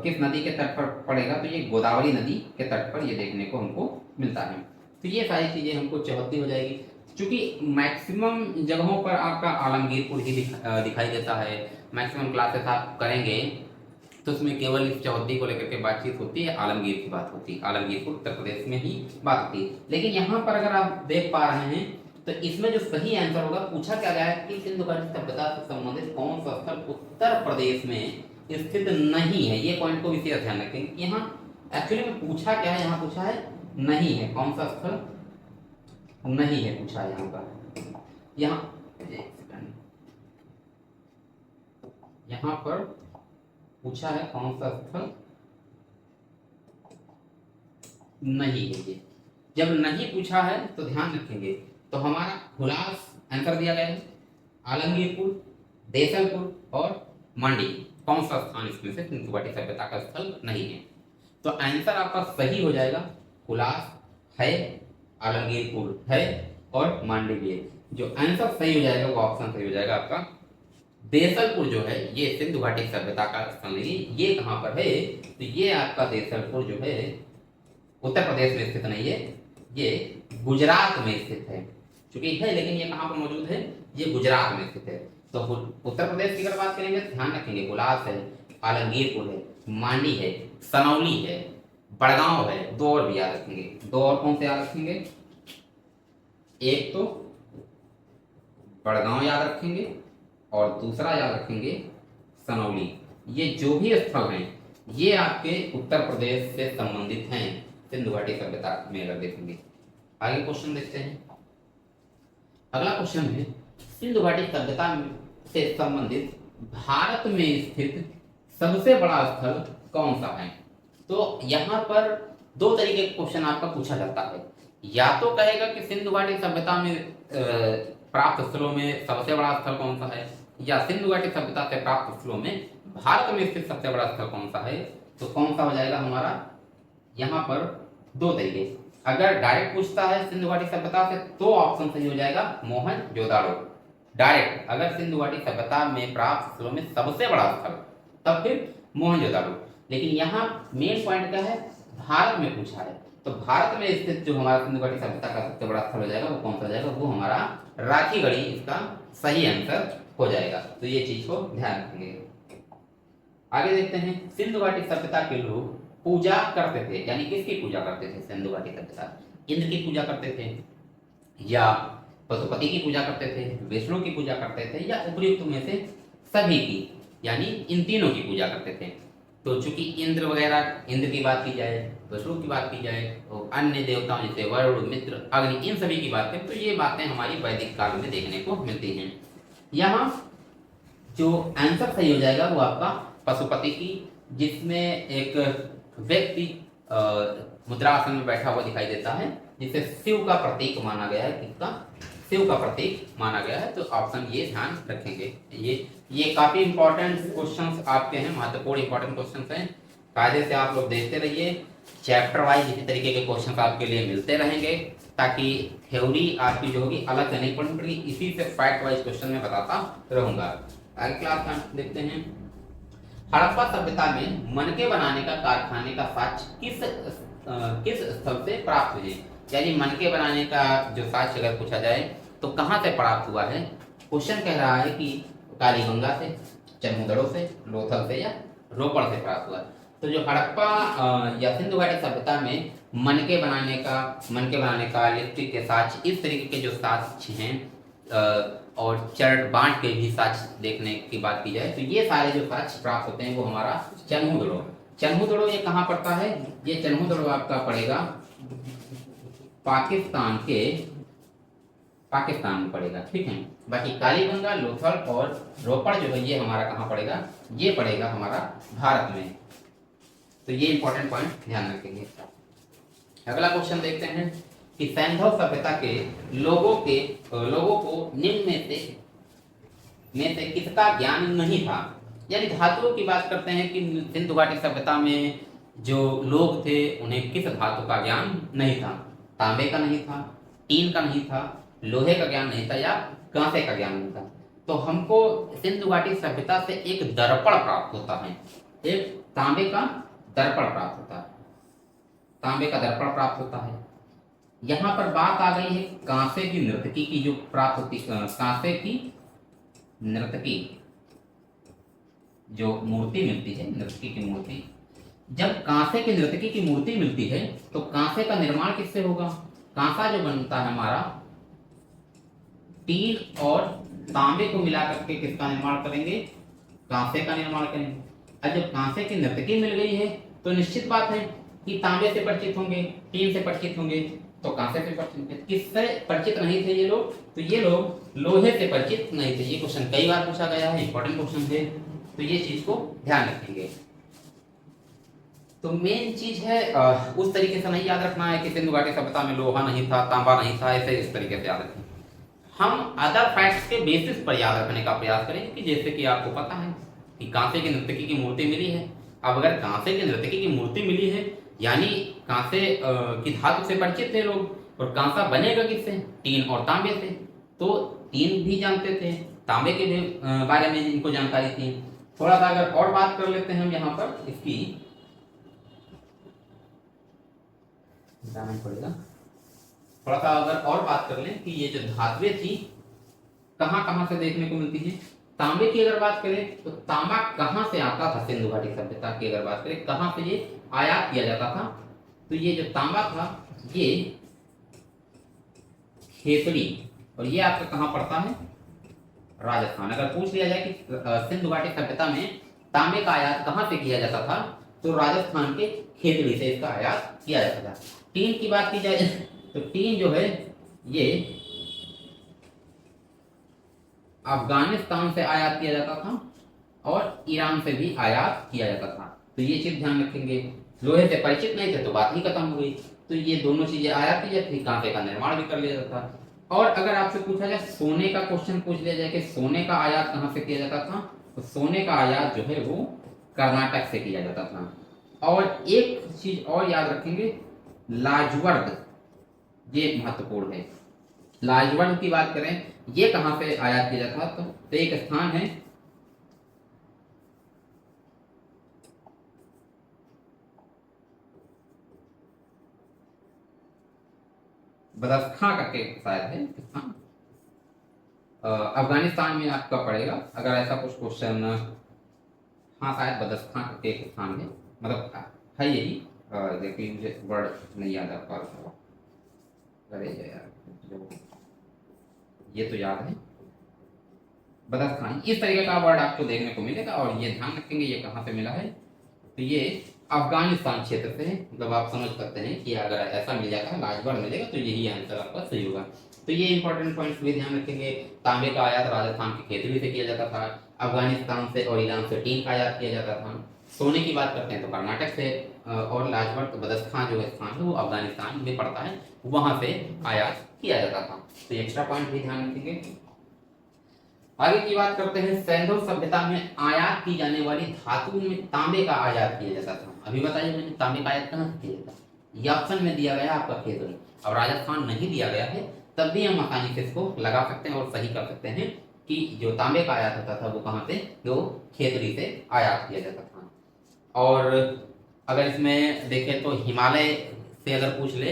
किस नदी के तट पर पड़ेगा, तो ये गोदावरी नदी के तट पर ये देखने को हमको मिलता है। तो ये सारी चीज़ें हमको चौहद्दी हो जाएगी। क्योंकि मैक्सिमम जगहों पर आपका आलमगीरपुर ही दिखाई देता है, मैक्सिमम क्लासेस आप करेंगे तो उसमें केवल इस चौहद्दी को लेकर के बातचीत होती है, आलमगीर की बात होती है, आलमगीरपुर उत्तर प्रदेश में ही बात होती है। लेकिन यहाँ पर अगर आप देख पा रहे हैं तो इसमें जो सही आंसर होगा, पूछा क्या गया है कि सिंधु घाटी सभ्यता से संबंधित कौन सा स्थल उत्तर प्रदेश में स्थित नहीं है। ये पॉइंट को विशेष ध्यान रखेंगे। यहाँ एक्चुअली में पूछा क्या है, यहाँ पूछा है नहीं है, कौन सा स्थल नहीं है पूछा है यहाँ पर। यहाँ पर पूछा है कौन सा स्थल नहीं है। ये जब नहीं पूछा है तो ध्यान रखेंगे, तो हमारा खुलास आंसर दिया गया है आलमगीरपुर, देसलपुर और मंडी। कौन सा स्थान इसमें से सिंधु घाटी सभ्यता का स्थल नहीं है, तो आंसर आपका सही हो जाएगा, खुलास है, आलमगीरपुर है और मांडी भी है। जो आंसर सही हो जाएगा वो ऑप्शन सही हो जाएगा आपका देसलपुर जो है, ये सिंधु घाटी सभ्यता का स्थल नहीं। ये कहाँ पर है, तो ये आपका देसलपुर जो है उत्तर प्रदेश में स्थित नहीं है, ये गुजरात में स्थित है। चूंकि है लेकिन ये कहाँ पर मौजूद है, ये गुजरात में स्थित है। तो उत्तर प्रदेश की अगर बात करेंगे तो ध्यान रखेंगे गुलास है, आलमगीरपुर है, मांडी है, सनौली है, बड़गांव है। दो और भी याद रखेंगे, दो और कौन से याद रखेंगे, एक तो बड़गांव याद रखेंगे और दूसरा याद रखेंगे सनौली। ये जो भी स्थल हैं ये आपके उत्तर प्रदेश से संबंधित हैं सिंधु घाटी सभ्यता में। अगर देखेंगे आगे क्वेश्चन देखते हैं। अगला क्वेश्चन है सिंधु घाटी सभ्यता से संबंधित भारत में स्थित सबसे बड़ा स्थल कौन सा है। तो यहाँ पर दो तरीके के क्वेश्चन आपका पूछा जाता है। या तो कहेगा कि सिंधु घाटी सभ्यता में प्राप्त स्थलों में सबसे बड़ा स्थल कौन सा है, या सिंधु घाटी सभ्यता से प्राप्त स्थलों में भारत में स्थित सबसे बड़ा स्थल कौन सा है। तो कौन सा हो जाएगा हमारा, यहाँ पर दो तरीके। अगर डायरेक्ट पूछता है सिंधु घाटी सभ्यता से तो ऑप्शन सही हो जाएगा मोहनजोदाड़ो। डायरेक्ट अगर सिंधु घाटी सभ्यता में प्राप्त स्थलों में सबसे बड़ा स्थल तब फिर मोहनजोदाड़ो। लेकिन यहाँ मेन पॉइंट क्या है, भारत में पूछा है, तो भारत में स्थित जो हमारा सिंधु घाटी सभ्यता का सबसे बड़ा स्थल हो जाएगा वो कौन सा हो जाएगा, वो हमारा राखीगढ़ी इसका सही आंसर हो जाएगा। तो ये चीज को ध्यान रखेंगे। आगे देखते हैं सिंधु घाटी सभ्यता के लोग पूजा करते थे, यानी किसकी पूजा करते थे सिंधु घाटी सभ्यता, इंद्र की पूजा करते थे या पशुपति की पूजा करते थे, विष्णु की पूजा करते थे, या उपयुक्त में से सभी की, यानी इन तीनों की पूजा करते थे। तो चूंकि इंद्र वगैरह, इंद्र की बात की जाए, विष्णु की बात की जाए और अन्य देवताओं जैसे वरुण, मित्र, अग्नि, इन सभी की बात करें तो ये बातें हमारी वैदिक काल में देखने को मिलती हैं। यहाँ जो आंसर सही हो जाएगा वो आपका पशुपति की जिसमें एक व्यक्ति मुद्रासन में बैठा हुआ दिखाई देता है, जिसे शिव का प्रतीक माना गया है। किसका? शिव का प्रतीक माना गया है। तो ऑप्शन ये ध्यान रखेंगे। ये काफी इंपॉर्टेंट क्वेश्चंस आपके हैं, महत्वपूर्ण इंपॉर्टेंट क्वेश्चंस हैं। कायदे से आप लोग देखते रहिए, चैप्टर वाइज इसी तरीके के क्वेश्चंस आपके लिए मिलते रहेंगे, ताकि थ्योरी आपकी जो होगी अलग से नहीं पढ़नी पड़ेगी, इसी से फैक्ट वाइज क्वेश्चन में बताता रहूंगा। अगली क्लास में देखते हैं, हड़प्पा सभ्यता में मनके बनाने का कारखाने का साक्ष्य किस स्थल से प्राप्त हुए? यानी मनके बनाने का जो साक्ष्य अगर पूछा जाए तो कहाँ से प्राप्त हुआ है? क्वेश्चन कह रहा है कि कालीगंगा से, चन्मुदड़ो से, लोथल से या रोपड़ से प्राप्त हुआ। तो जो हड़प्पा या सिंधु घाटी सभ्यता में मनके बनाने का लिपि के साक्ष्य, इस तरीके के जो साक्ष्य हैं और चरण बांट के भी साक्ष्य देखने की बात की जाए तो ये सारे जो साक्ष्य प्राप्त होते हैं वो हमारा चन्मुदड़ो ये कहाँ पड़ता है? ये चन्मुदड़ो आपका पड़ेगा पाकिस्तान में पड़ेगा, ठीक है। बाकी कालीगंगा, लोथल और रोपड़ जो है ये हमारा कहाँ पड़ेगा? ये पड़ेगा हमारा भारत में। तो ये इंपॉर्टेंट पॉइंट ध्यान रखेंगे। अगला क्वेश्चन देखते हैं कि सैंधव सभ्यता के लोगों को निम्न में से किसका ज्ञान नहीं था? यानी धातुओं की बात करते हैं कि सिंधु घाटी सभ्यता में जो लोग थे उन्हें किस धातु का ज्ञान नहीं था? तांबे का नहीं था, टीन का नहीं था, लोहे का ज्ञान नहीं था या कांसे का ज्ञान नहीं था? तो हमको सिंधु घाटी सभ्यता से एक दर्पण प्राप्त होता है, एक तांबे का दर्पण प्राप्त होता है, तांबे का दर्पण प्राप्त होता है। यहाँ पर बात आ गई है कांसे की नर्तकी की जो प्राप्त होती, कांसे की नर्तकी जो मूर्ति मिलती है, नर्तकी की मूर्ति, जब कांसे की नर्तकी की मूर्ति मिलती है तो कांसे का निर्माण किससे होगा? कांसा जो बनता है हमारा, टीन और तांबे को मिला करके किसका निर्माण करेंगे? कांसे का निर्माण करेंगे। अब जब कांसे की नर्तकी मिल गई है तो निश्चित बात है कि तांबे से परिचित होंगे, टीन से परिचित होंगे, तो कांसे से परिचित होंगे। किससे परिचित नहीं थे ये लोग? तो ये लोग लोहे से परिचित नहीं थे। ये क्वेश्चन कई बार पूछा गया है, इंपॉर्टेंट क्वेश्चन है, तो ये चीज को ध्यान रखेंगे। तो मेन चीज है उस तरीके से नहीं याद रखना है कि सिंधु घाटी सभ्यता में लोहा नहीं था, तांबा नहीं था, ऐसे इस तरीके से याद रखें। हम अदर फैक्ट्स के बेसिस पर याद रखने का प्रयास करें कि जैसे कि आपको पता है कि कांसे की नर्तकी की मूर्ति मिली है। अब अगर कांसे की नर्तकी की मूर्ति मिली है यानी कांसे की धातु से परिचित थे लोग, और कांसा बनेगा किससे? टीन और तांबे से। तो टीन भी जानते थे, तांबे के भी बारे में इनको जानकारी थी। थोड़ा सा अगर और बात कर लेते हैं हम यहाँ पर इसकी, पड़ेगा थोड़ा सा अगर और बात कर लें कि ये जो धातुएं थी कहाँ कहाँ से देखने को मिलती है। तांबे की अगर बात करें तो तांबा कहाँ से आता था? सिंधु घाटी सभ्यता की अगर बात करें कहाँ से ये आयात किया जाता था? तो ये जो तांबा था ये खेतड़ी, और ये आपका कहाँ पड़ता है? राजस्थान। अगर पूछ लिया जाए कि सिंधु घाटी सभ्यता में तांबे का आयात कहाँ से किया जाता था, तो राजस्थान के खेतड़ी से इसका आयात किया जाता था। टीन की बात की जाए तो टीन जो है ये अफगानिस्तान से आयात किया जाता था और ईरान से भी आयात किया जाता था। तो ये चीज ध्यान रखेंगे। लोहे से परिचित नहीं थे तो बात ही खत्म हो गई। तो ये दोनों चीजें आयात की जाती थी, कांसे का निर्माण भी कर लिया जाता था। और अगर आपसे पूछा जाए सोने का क्वेश्चन पूछ लिया जाए कि सोने का आयात कहाँ से किया जाता था, तो सोने का आयात जो है वो कर्नाटक से किया जाता था। और एक चीज और याद रखेंगे, लाजवर्द, ये महत्वपूर्ण है। लाजवर्द की बात करें ये कहां से आयात किया जाता था, तो एक स्थान है बदख्शां करके शायद है स्थान, अफगानिस्तान में आपका पड़ेगा अगर ऐसा कुछ क्वेश्चन। हाँ शायद बदख्शां करके एक स्थान है, मतलब है यही, देखिए मुझे वर्ड नहीं याद आ पा रहा। अरे यार ये तो याद है, बदख्शां, इस तरीके का वर्ड आपको देखने को मिलेगा। और ये ध्यान रखेंगे ये कहाँ से मिला है, तो ये अफगानिस्तान क्षेत्र से है। मतलब आप समझ सकते हैं कि अगर ऐसा मिल जाता है लाजवर्द मिलेगा तो यही आंसर आपका सही होगा। तो ये इंपॉर्टेंट पॉइंट्स भी ध्यान रखेंगे। तांबे का आयात राजस्थान की खेतड़ी से किया जाता था, अफगानिस्तान से और ईरान से टीन का आयात किया जाता था। सोने की बात करते हैं तो कर्नाटक से और लाजवर्त बदस्तान जो स्थान है वो अफगानिस्तान में पड़ता है, वहां से आयात किया जाता था। तो एक्स्ट्रा पॉइंट भी ध्यान रखेंगे। आगे की बात करते हैं, सैंधव सभ्यता में आयात की जाने वाली धातु में तांबे का आयात किया जाता था। अभी बताइए मैंने तांबे का आयात कहाँ से किया जाता, ये ऑप्शन में दिया गया आपका खेतड़ी। अब राजस्थान नहीं दिया गया है तब भी हम आसानी से इसको लगा सकते हैं और सही कर सकते हैं कि जो तांबे का आयात होता था वो कहाँ से, जो खेतड़ी से आयात किया जाता था। और अगर इसमें देखें तो हिमालय से अगर पूछ ले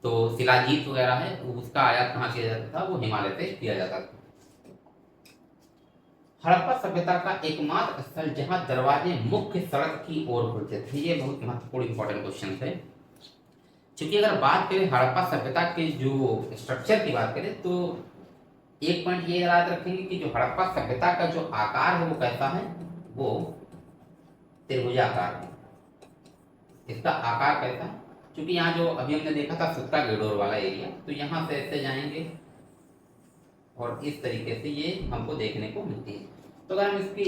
तो शिलाजीत वगैरह है उसका आयात कहाँ किया जाता था, वो हिमालय से किया जाता था। हड़प्पा सभ्यता का एकमात्र स्थल जहां दरवाजे मुख्य सड़क की ओर खुलते थे, ये बहुत महत्वपूर्ण इंपॉर्टेंट क्वेश्चन है। क्योंकि अगर बात करें हड़प्पा सभ्यता के जो स्ट्रक्चर की बात करें तो एक पॉइंट ये याद रखेंगे कि जो हड़प्पा सभ्यता का जो आकार है वो कैसा है, वो त्रिभुजाकार है। इसका आकार कैसा है, क्योंकि यहाँ जो अभी हमने देखा था सुत्ता गेडोर वाला एरिया, तो यहाँ से ऐसे जाएंगे और इस तरीके से ये हमको देखने को मिलती है। तो अगर हम इसकी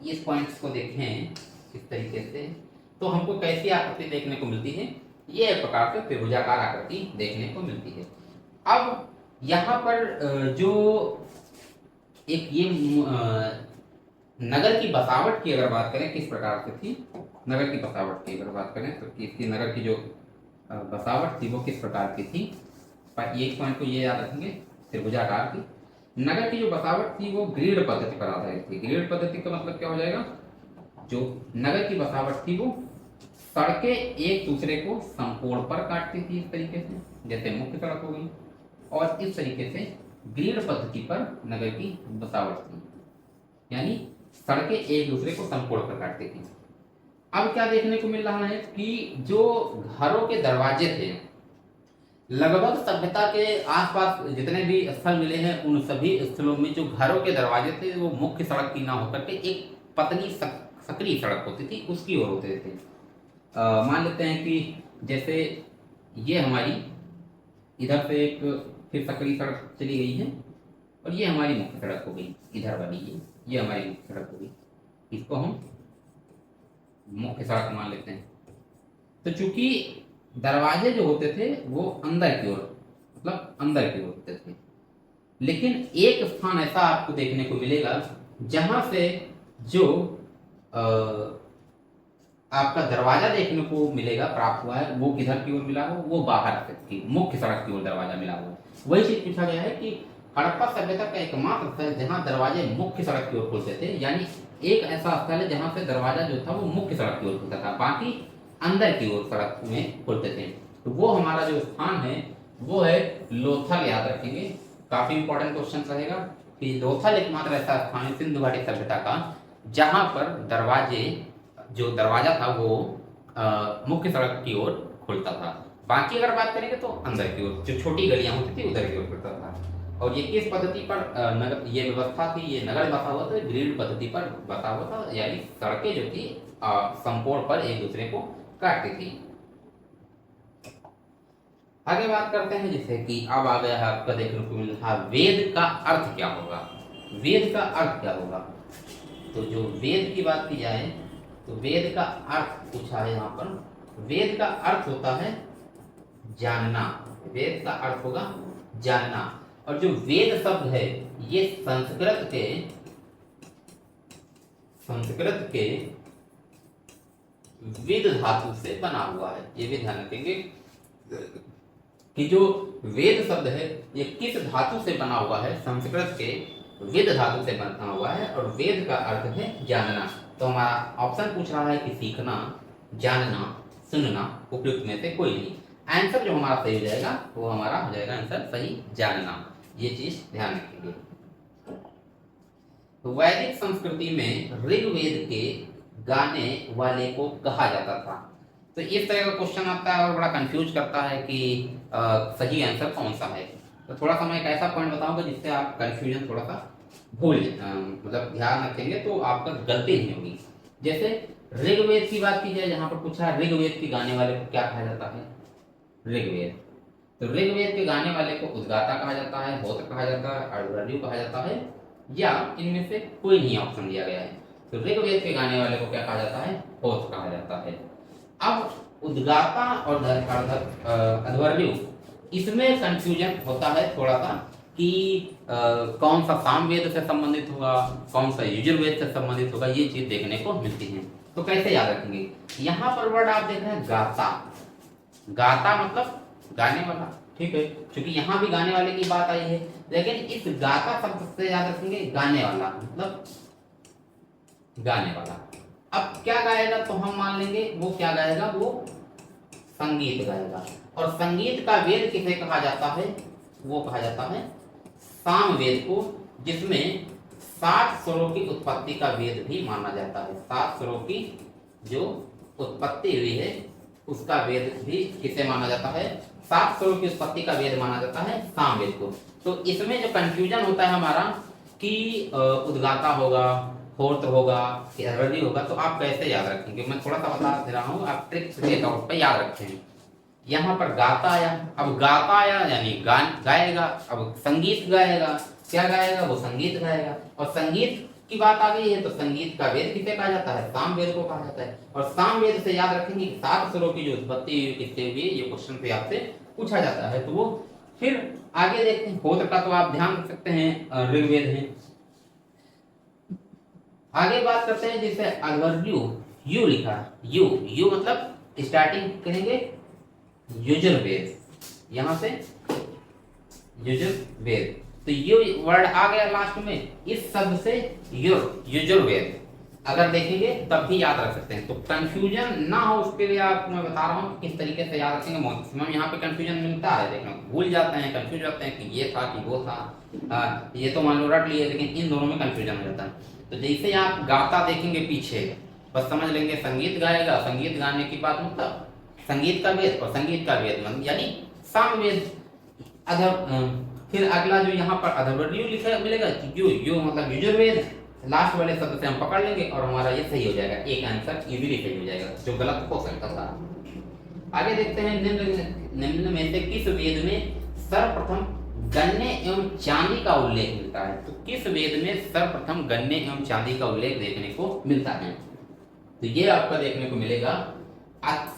इस पॉइंट्स को देखें इस तरीके से तो हमको कैसी आकृति देखने को मिलती है, ये एक प्रकार से त्रिभुजाकार आकृति देखने को मिलती है। अब यहाँ पर जो एक ये नगर की बसावट की अगर बात करें किस प्रकार से थी, नगर की बसावट की अगर बात करें तो इसकी नगर की जो बसावट थी वो किस प्रकार की थी, एक पॉइंट को ये याद रखेंगे त्रिभुजाकार की। नगर की जो बसावट थी वो ग्रिड पद्धति पर आधारित थी। ग्रिड पद्धति का मतलब क्या हो जाएगा, जो नगर की बसावट थी वो सड़कें एक दूसरे को समकोण पर काटती थी इस तरीके से, जैसे मुख्य सड़क हो गई, और इस तरीके से ग्रिड पद्धति पर नगर की बसावट थी, यानी सड़कें एक दूसरे को समकोण पर काटती थी। अब क्या देखने को मिल रहा है कि जो घरों के दरवाजे थे लगभग सभ्यता के आसपास जितने भी स्थल मिले हैं उन सभी स्थलों में जो घरों के दरवाजे थे वो मुख्य सड़क की ना होकर के एक पतली सकरी सड़क होती थी उसकी ओर होते थे। मान लेते हैं कि जैसे ये हमारी इधर से एक फिर सकरी सड़क चली गई है और ये हमारी मुख्य सड़क हो गई इधर वाली, ये हमारी मुख्य सड़क हो गई, इसको हम मुख्य सड़क मान लेते हैं। तो चूंकि दरवाजे जो होते थे वो अंदर की ओर मतलब अंदर की ओर होते थे, लेकिन एक स्थान ऐसा आपको देखने को मिलेगा जहां से जो आपका दरवाजा देखने को मिलेगा प्राप्त हुआ है वो किधर की ओर मिला हो, वो बाहर की मुख्य सड़क की ओर दरवाजा मिला हुआ। वही चीज पूछा गया है कि हड़प्पा सभ्यता का एकमात्र स्थल जहां दरवाजे मुख्य सड़क की ओर खुलते थे, यानी एक ऐसा स्थल है जहां से दरवाजा जो था वो मुख्य सड़क की ओर खुलता था, बाकी अंदर की ओर सड़क में खुलते थे। तो वो हमारा जो स्थान है वो है लोथल, याद रखेंगे, काफी इंपॉर्टेंट क्वेश्चन रहेगा कि लोथल एकमात्र ऐसा स्थान है सिंधु घाटी सभ्यता का जहां पर दरवाजे जो दरवाजा था वो मुख्य सड़क की ओर खुलता था, बाकी अगर बात करेंगे तो अंदर की ओर जो छोटी गलियां होती थी उधर की ओर खुलता था। और ये किस पद्धति पर नगर ये व्यवस्था थी, ये नगर बसा हुआ था, ग्रिड पद्धति पर बसा हुआ था, यानी सड़कें जो थी समकोण पर एक दूसरे को काटती थी। आगे बात करते हैं जैसे कि अब आ गया है आपका देखने को मिल रहा वेद का अर्थ क्या होगा। वेद का अर्थ क्या होगा, तो जो वेद की बात की जाए तो वेद का अर्थ पूछा है यहाँ पर। वेद का अर्थ होता है जानना, वेद का अर्थ होगा जानना। और जो वेद शब्द है ये संस्कृत के विद धातु से बना हुआ है। ये भी ध्यान रखेंगे कि जो वेद शब्द है ये किस धातु से बना हुआ है, संस्कृत के वेद धातु से बना हुआ है, और वेद का अर्थ है जानना। तो हमारा ऑप्शन पूछ रहा है कि सीखना, जानना, सुनना, उपयुक्त में से कोई नहीं। आंसर जो हमारा सही हो जाएगा वो हमारा हो जाएगा आंसर सही जानना, ये चीज ध्यान रखेंगे। वैदिक संस्कृति में ऋग्वेद के गाने वाले को कहा जाता था। तो इस तरह का क्वेश्चन आता है और बड़ा कंफ्यूज करता है कि सही आंसर कौन सा है। तो थोड़ा सा मैं एक ऐसा पॉइंट बताऊंगा जिससे आप कंफ्यूजन थोड़ा सा भूल मतलब ध्यान रखेंगे तो आपका गलती नहीं होगी। जैसे ऋग्वेद की बात की जाए, जहां पर पूछा है ऋग्वेद के गाने वाले को क्या कहा जाता है, ऋग्वेद। तो ऋग्वेद के गाने वाले को उद्गाता कहा जाता है, होता कहा जाता है, अर्धवर्णिय कहा जाता है, या इनमें से कोई नहीं ऑप्शन दिया गया है। तो ऋग्वेद के गाने वाले को क्या कहा जाता है? होत कहा जाता है। अब उद्गाता और अध्वर्यु, इसमें कंफ्यूजन होता है थोड़ा सा कि कौन सा सामवेद से संबंधित होगा, कौन सा यजुर्वेद से संबंधित होगा, ये चीज देखने को मिलती है। तो कैसे याद रखेंगे? यहाँ पर वर्ड आप देख रहे हैं गाता, गाता मतलब गाने वाला, ठीक है, क्योंकि यहाँ भी गाने वाले की बात आई है, लेकिन इस गाता शब्द से याद रखेंगे गाने वाला, मतलब गाने वाला। अब क्या गाएगा? तो हम मान लेंगे वो क्या गाएगा, वो संगीत गाएगा। और संगीत का वेद किसे कहा जाता है? वो कहा जाता है सामवेद को, जिसमें 7 स्वरों की उत्पत्ति का वेद भी माना जाता है। 7 स्वरों की जो उत्पत्ति हुई है उसका वेद भी किसे माना जाता है? 7 स्वरों की उत्पत्ति का वेद माना जाता है सामवेद को। तो इसमें जो कंफ्यूजन होता है हमारा कि उद्गाता होगा, होत्र होगा, अध्वर्यु होगा, तो आप कैसे याद रखेंगे? मैं थोड़ा सा बता दे रहा हूँ, आप ट्रिक्स के तौर पर याद रखें। यहाँ पर गाता आया, अब गाता आया यानी गाएगा, अब संगीत गाएगा, क्या गाएगा? वो संगीत गाएगा। और संगीत की बात आ गई है तो संगीत का वेद किसे कहा जाता है? सामवेद को कहा जाता है। और सामवेद से याद रखेंगे 7 स्वरों की जो उत्पत्ति किससे हुई, ये क्वेश्चन पे आपसे पूछा जाता है। तो वो फिर आगे देखते हैं। होत्र का तो आप ध्यान रख सकते हैं, ऋग्वेद है। आगे बात करते हैं जैसे अध्वर्यु, यू लिखा, यू मतलब स्टार्टिंग करेंगे यजुर्वेद, यहां से यजुर्वेद, तो ये वर्ड आ गया लास्ट में, इस शब्द से यजुर्वेद अगर देखेंगे तब भी याद रख सकते हैं। तो कंफ्यूजन ना हो उसके लिए आपको मैं बता रहा हूँ किस तरीके से याद रखेंगे। मैक्सिमम यहाँ पे कंफ्यूजन मिलता है, देखना भूल जाते हैं, कंफ्यूज होते हैं कि ये था कि वो था, ये तो मान लो रट लिए, लेकिन इन दोनों में कंफ्यूजन हो जाता है। तो जैसे आप गाता देखेंगे पीछे, बस समझ लेंगे संगीत गाएगा, संगीत गाने की बात मतलब संगीत का वेद, और संगीत का वेद मतलब यानी सामवेद। फिर अगला जो यहाँ पर अध्वर्यु लिखा मिलेगा, यू मतलब यजुर्वेद, लास्ट वाले शब्द से हम पकड़ लेंगे और हमारा ये सही हो जाएगा, एक आंसर इजीली सही हो जाएगा, जो गलत हो सकता था। आगे देखते हैं निम्न में से किस वेद में सर्वप्रथम गन्ने एवं चांदी का उल्लेख मिलता है? तो किस वेद में सर्वप्रथम गन्ने एवं चांदी का उल्लेख देखने को मिलता है? तो ये आपका देखने को मिलेगा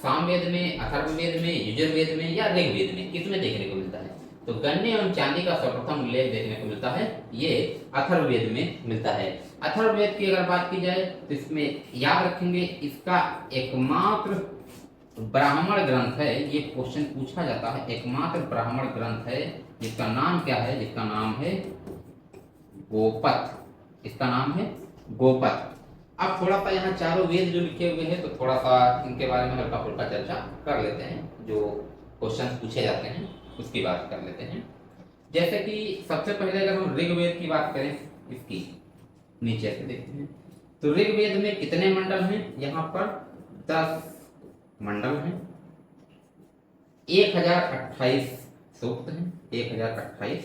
सामवेद में, अथर्ववेद में, यजुर्वेद में या ऋग्वेद में, किसमें देखने को मिलता है? तो गन्ने एवं चांदी का सर्वप्रथम उल्लेख देखने को मिलता है, ये अथर्ववेद में मिलता है। अथर्ववेद की अगर बात की जाए तो इसमें याद रखेंगे इसका एकमात्र ब्राह्मण ग्रंथ है, ये क्वेश्चन पूछा जाता है, एकमात्र ब्राह्मण ग्रंथ है जिसका नाम क्या है? जिसका नाम है गोपथ, इसका नाम है गोपथ। अब थोड़ा सा यहाँ चारों वेद जो लिखे हुए हैं तो थोड़ा सा इनके बारे में हल्का फुल्का चर्चा कर लेते हैं, जो क्वेश्चन पूछे जाते हैं उसकी बात कर लेते हैं। जैसे कि सबसे पहले अगर हम ऋग्वेद की बात करें, इसकी नीचे से देखते हैं तो ऋग्वेद में कितने मंडल हैं? यहाँ पर 10 मंडल हैं, 1028 सूक्त हैं, 1028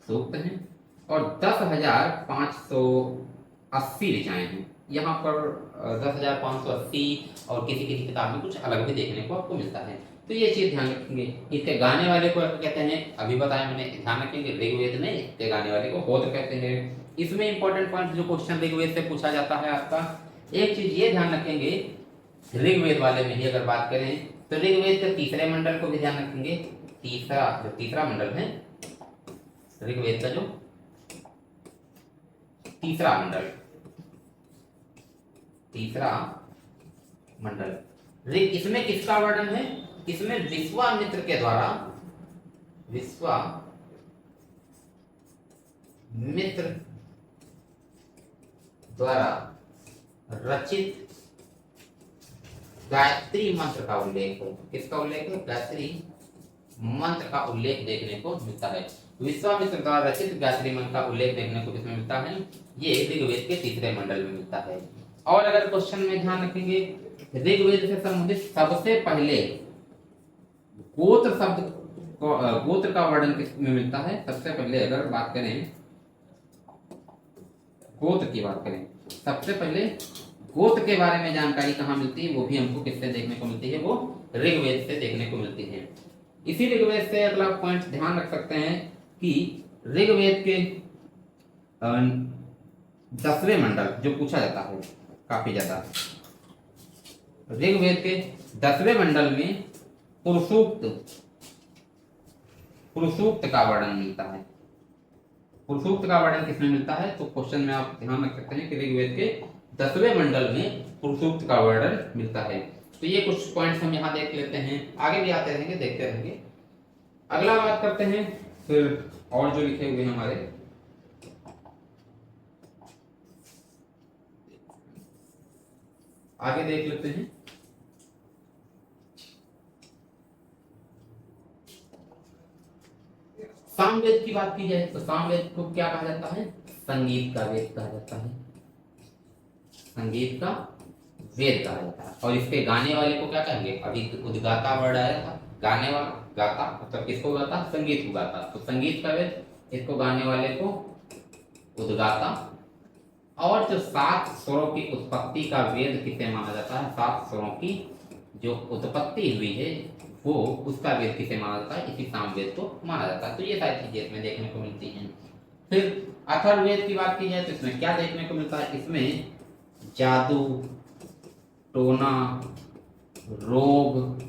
सूक्त हैं और 10,580 ऋचाएं हैं। यहाँ पर 10,580 और किसी किसी किताब में कुछ अलग भी देखने को आपको मिलता है, तो ये चीज ध्यान रखेंगे। इसके गाने वाले को कहते हैं, अभी बताया मैंने, ध्यान रखेंगे ऋग्वेद में इसके गाने वाले को होत्र कहते हैं। इसमें इंपॉर्टेंट पॉइंट जो क्वेश्चन ऋग्वेद से पूछा जाता है आपका, एक चीज ये ध्यान रखेंगे, ऋग्वेद वाले में ही अगर बात करें तो ऋग्वेद के तीसरे मंडल को भी ध्यान रखेंगे। तीसरा मंडल है ऋग्वेद का, जो तीसरा मंडल इसमें किसका वर्णन है? इसमें विश्वामित्र के द्वारा, विश्वामित्र द्वारा रचित गायत्री मंत्र का उल्लेख हो। किसका उल्लेख है? गायत्री मंत्र का उल्लेख देखने को मिलता है। विश्वामित्र द्वारा रचित गायत्री मंत्र का उल्लेख देखने को किसमें मिलता है? ये ऋग्वेद के तीसरे मंडल में मिलता है। और अगर क्वेश्चन में ध्यान रखेंगे, ऋग्वेद से संबंधित सबसे पहले गोत्र शब्द गोत्र का वर्णन किसमें मिलता है? सबसे पहले अगर बात करें गोत्र की बात करें, सबसे पहले गोत्र के बारे में जानकारी कहाँ मिलती है? वो भी हमको किससे देखने को मिलती है? वो ऋग्वेद से देखने को मिलती है। इसी ऋग्वेद से अगला पॉइंट ध्यान रख सकते हैं कि ऋग्वेद के 10वें मंडल जो पूछा जाता है, काफी ज्यादा। ऋग्वेद के 10वें मंडल में पुरुषोक्त पुरुषोक्त का वर्णन मिलता है। पुरुषोक्त का वर्णन किसमें मिलता है? तो क्वेश्चन में आप ध्यान रख सकते हैं कि ऋग्वेद के 10वें मंडल में पुरुषोक्त का वर्णन मिलता है। तो ये कुछ पॉइंट्स हम यहाँ देख लेते हैं, आगे भी आते रहेंगे, देखते रहेंगे। अगला बात करते हैं फिर और जो लिखे हुए हैं हमारे, आगे देख लेते हैं। सामवेद की बात की जाए तो सामवेद को क्या कहा जाता है? संगीत का वेद कहा जाता है। संगीत का वेद कहा जाता है। और इसके गाने वाले को क्या कहेंगे? अभी उद्गाता वर्ड आया था, गाने वाला, गाता मतलब किसको गाता? संगीत को गाता। तो संगीत का वेद, इसको गाने वाले को उद्गाता। और जो 7 स्वरों की उत्पत्ति का वेद किसे माना जाता है? 7 स्वरों की जो उत्पत्ति हुई है वो, उसका वेद किसे माना जाता है? इसी सामवेद को माना जाता है। तो ये सारी चीजें इसमें देखने को मिलती हैं। फिर अथर्ववेद की बात की जाए तो इसमें क्या देखने को मिलता है? इसमें जादू, टोना, रोग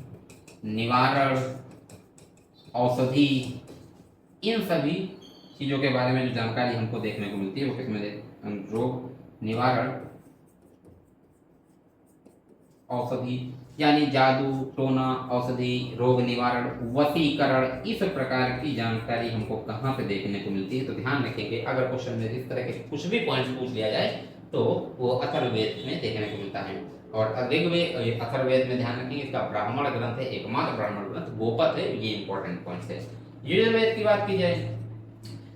निवारण, औषधि, इन सभी चीजों के बारे में जो जानकारी हमको देखने को मिलती है वो किसमें? रोग निवारण, औषधि, यानी जादू, टोना, औषधि, रोग निवारण, वशीकरण, इस प्रकार की जानकारी हमको कहाँ पे देखने को मिलती है? तो ध्यान रखेंगे, अगर क्वेश्चन में इस तरह के कुछ भी पॉइंट्स पूछ लिया जाए तो वो अथर्ववेद में देखने को मिलता है। और ऋग्वेद, अथर्ववेद में ध्यान रखेंगे इसका ब्राह्मण ग्रंथ है, एकमात्र ब्राह्मण ग्रंथ गोपद है। ये इंपॉर्टेंट पॉइंट्स है। यजुर्वेद की बात की जाए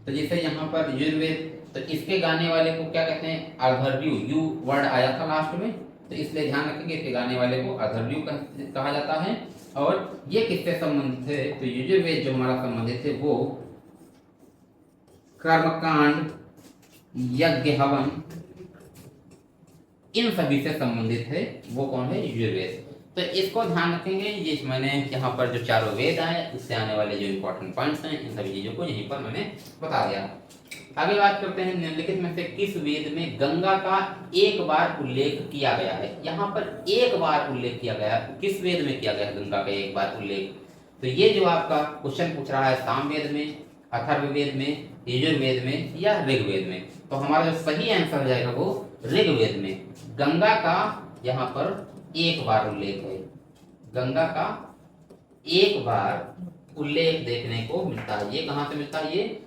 तो जैसे यहाँ पर यजुर्वेद, तो इसके गाने वाले को क्या कहते हैं? अथर्वयु, यू वर्ड आया था लास्ट में, तो इसलिए ध्यान रखेंगे इसके गाने वाले को अथर्वयु कहा जाता है। और ये किससे संबंधित है? तो यजुर्वेद जो हमारा संबंधित है वो कर्मकांड, यज्ञ, हवन, इन सभी से संबंधित है। वो कौन है? यजुर्वेद। तो इसको ध्यान रखेंगे। ये मैंने यहाँ पर जो चारों वेद आए उससे आने वाले जो इंपॉर्टेंट पॉइंट्स हैं, इन सभी चीजों को यहीं पर मैंने बता दिया। आगे बात करते हैं, निम्नलिखित में से किस वेद में गंगा का एक बार उल्लेख किया गया है? यहाँ पर एक बार उल्लेख किया गया, किस वेद में किया गया है गंगा का एक बार उल्लेख? तो ये जो आपका क्वेश्चन पूछ रहा है, सामवेद में, अथर्ववेद में, यजुर्वेद में या ऋग्वेद में, तो हमारा जो सही आंसर हो जाएगा वो ऋग्वेद में। गंगा का यहाँ पर एक बार उल्लेख है। गंगा का एक बार उल्लेख देखने को मिलता है। ये कहाँ से मिलता है?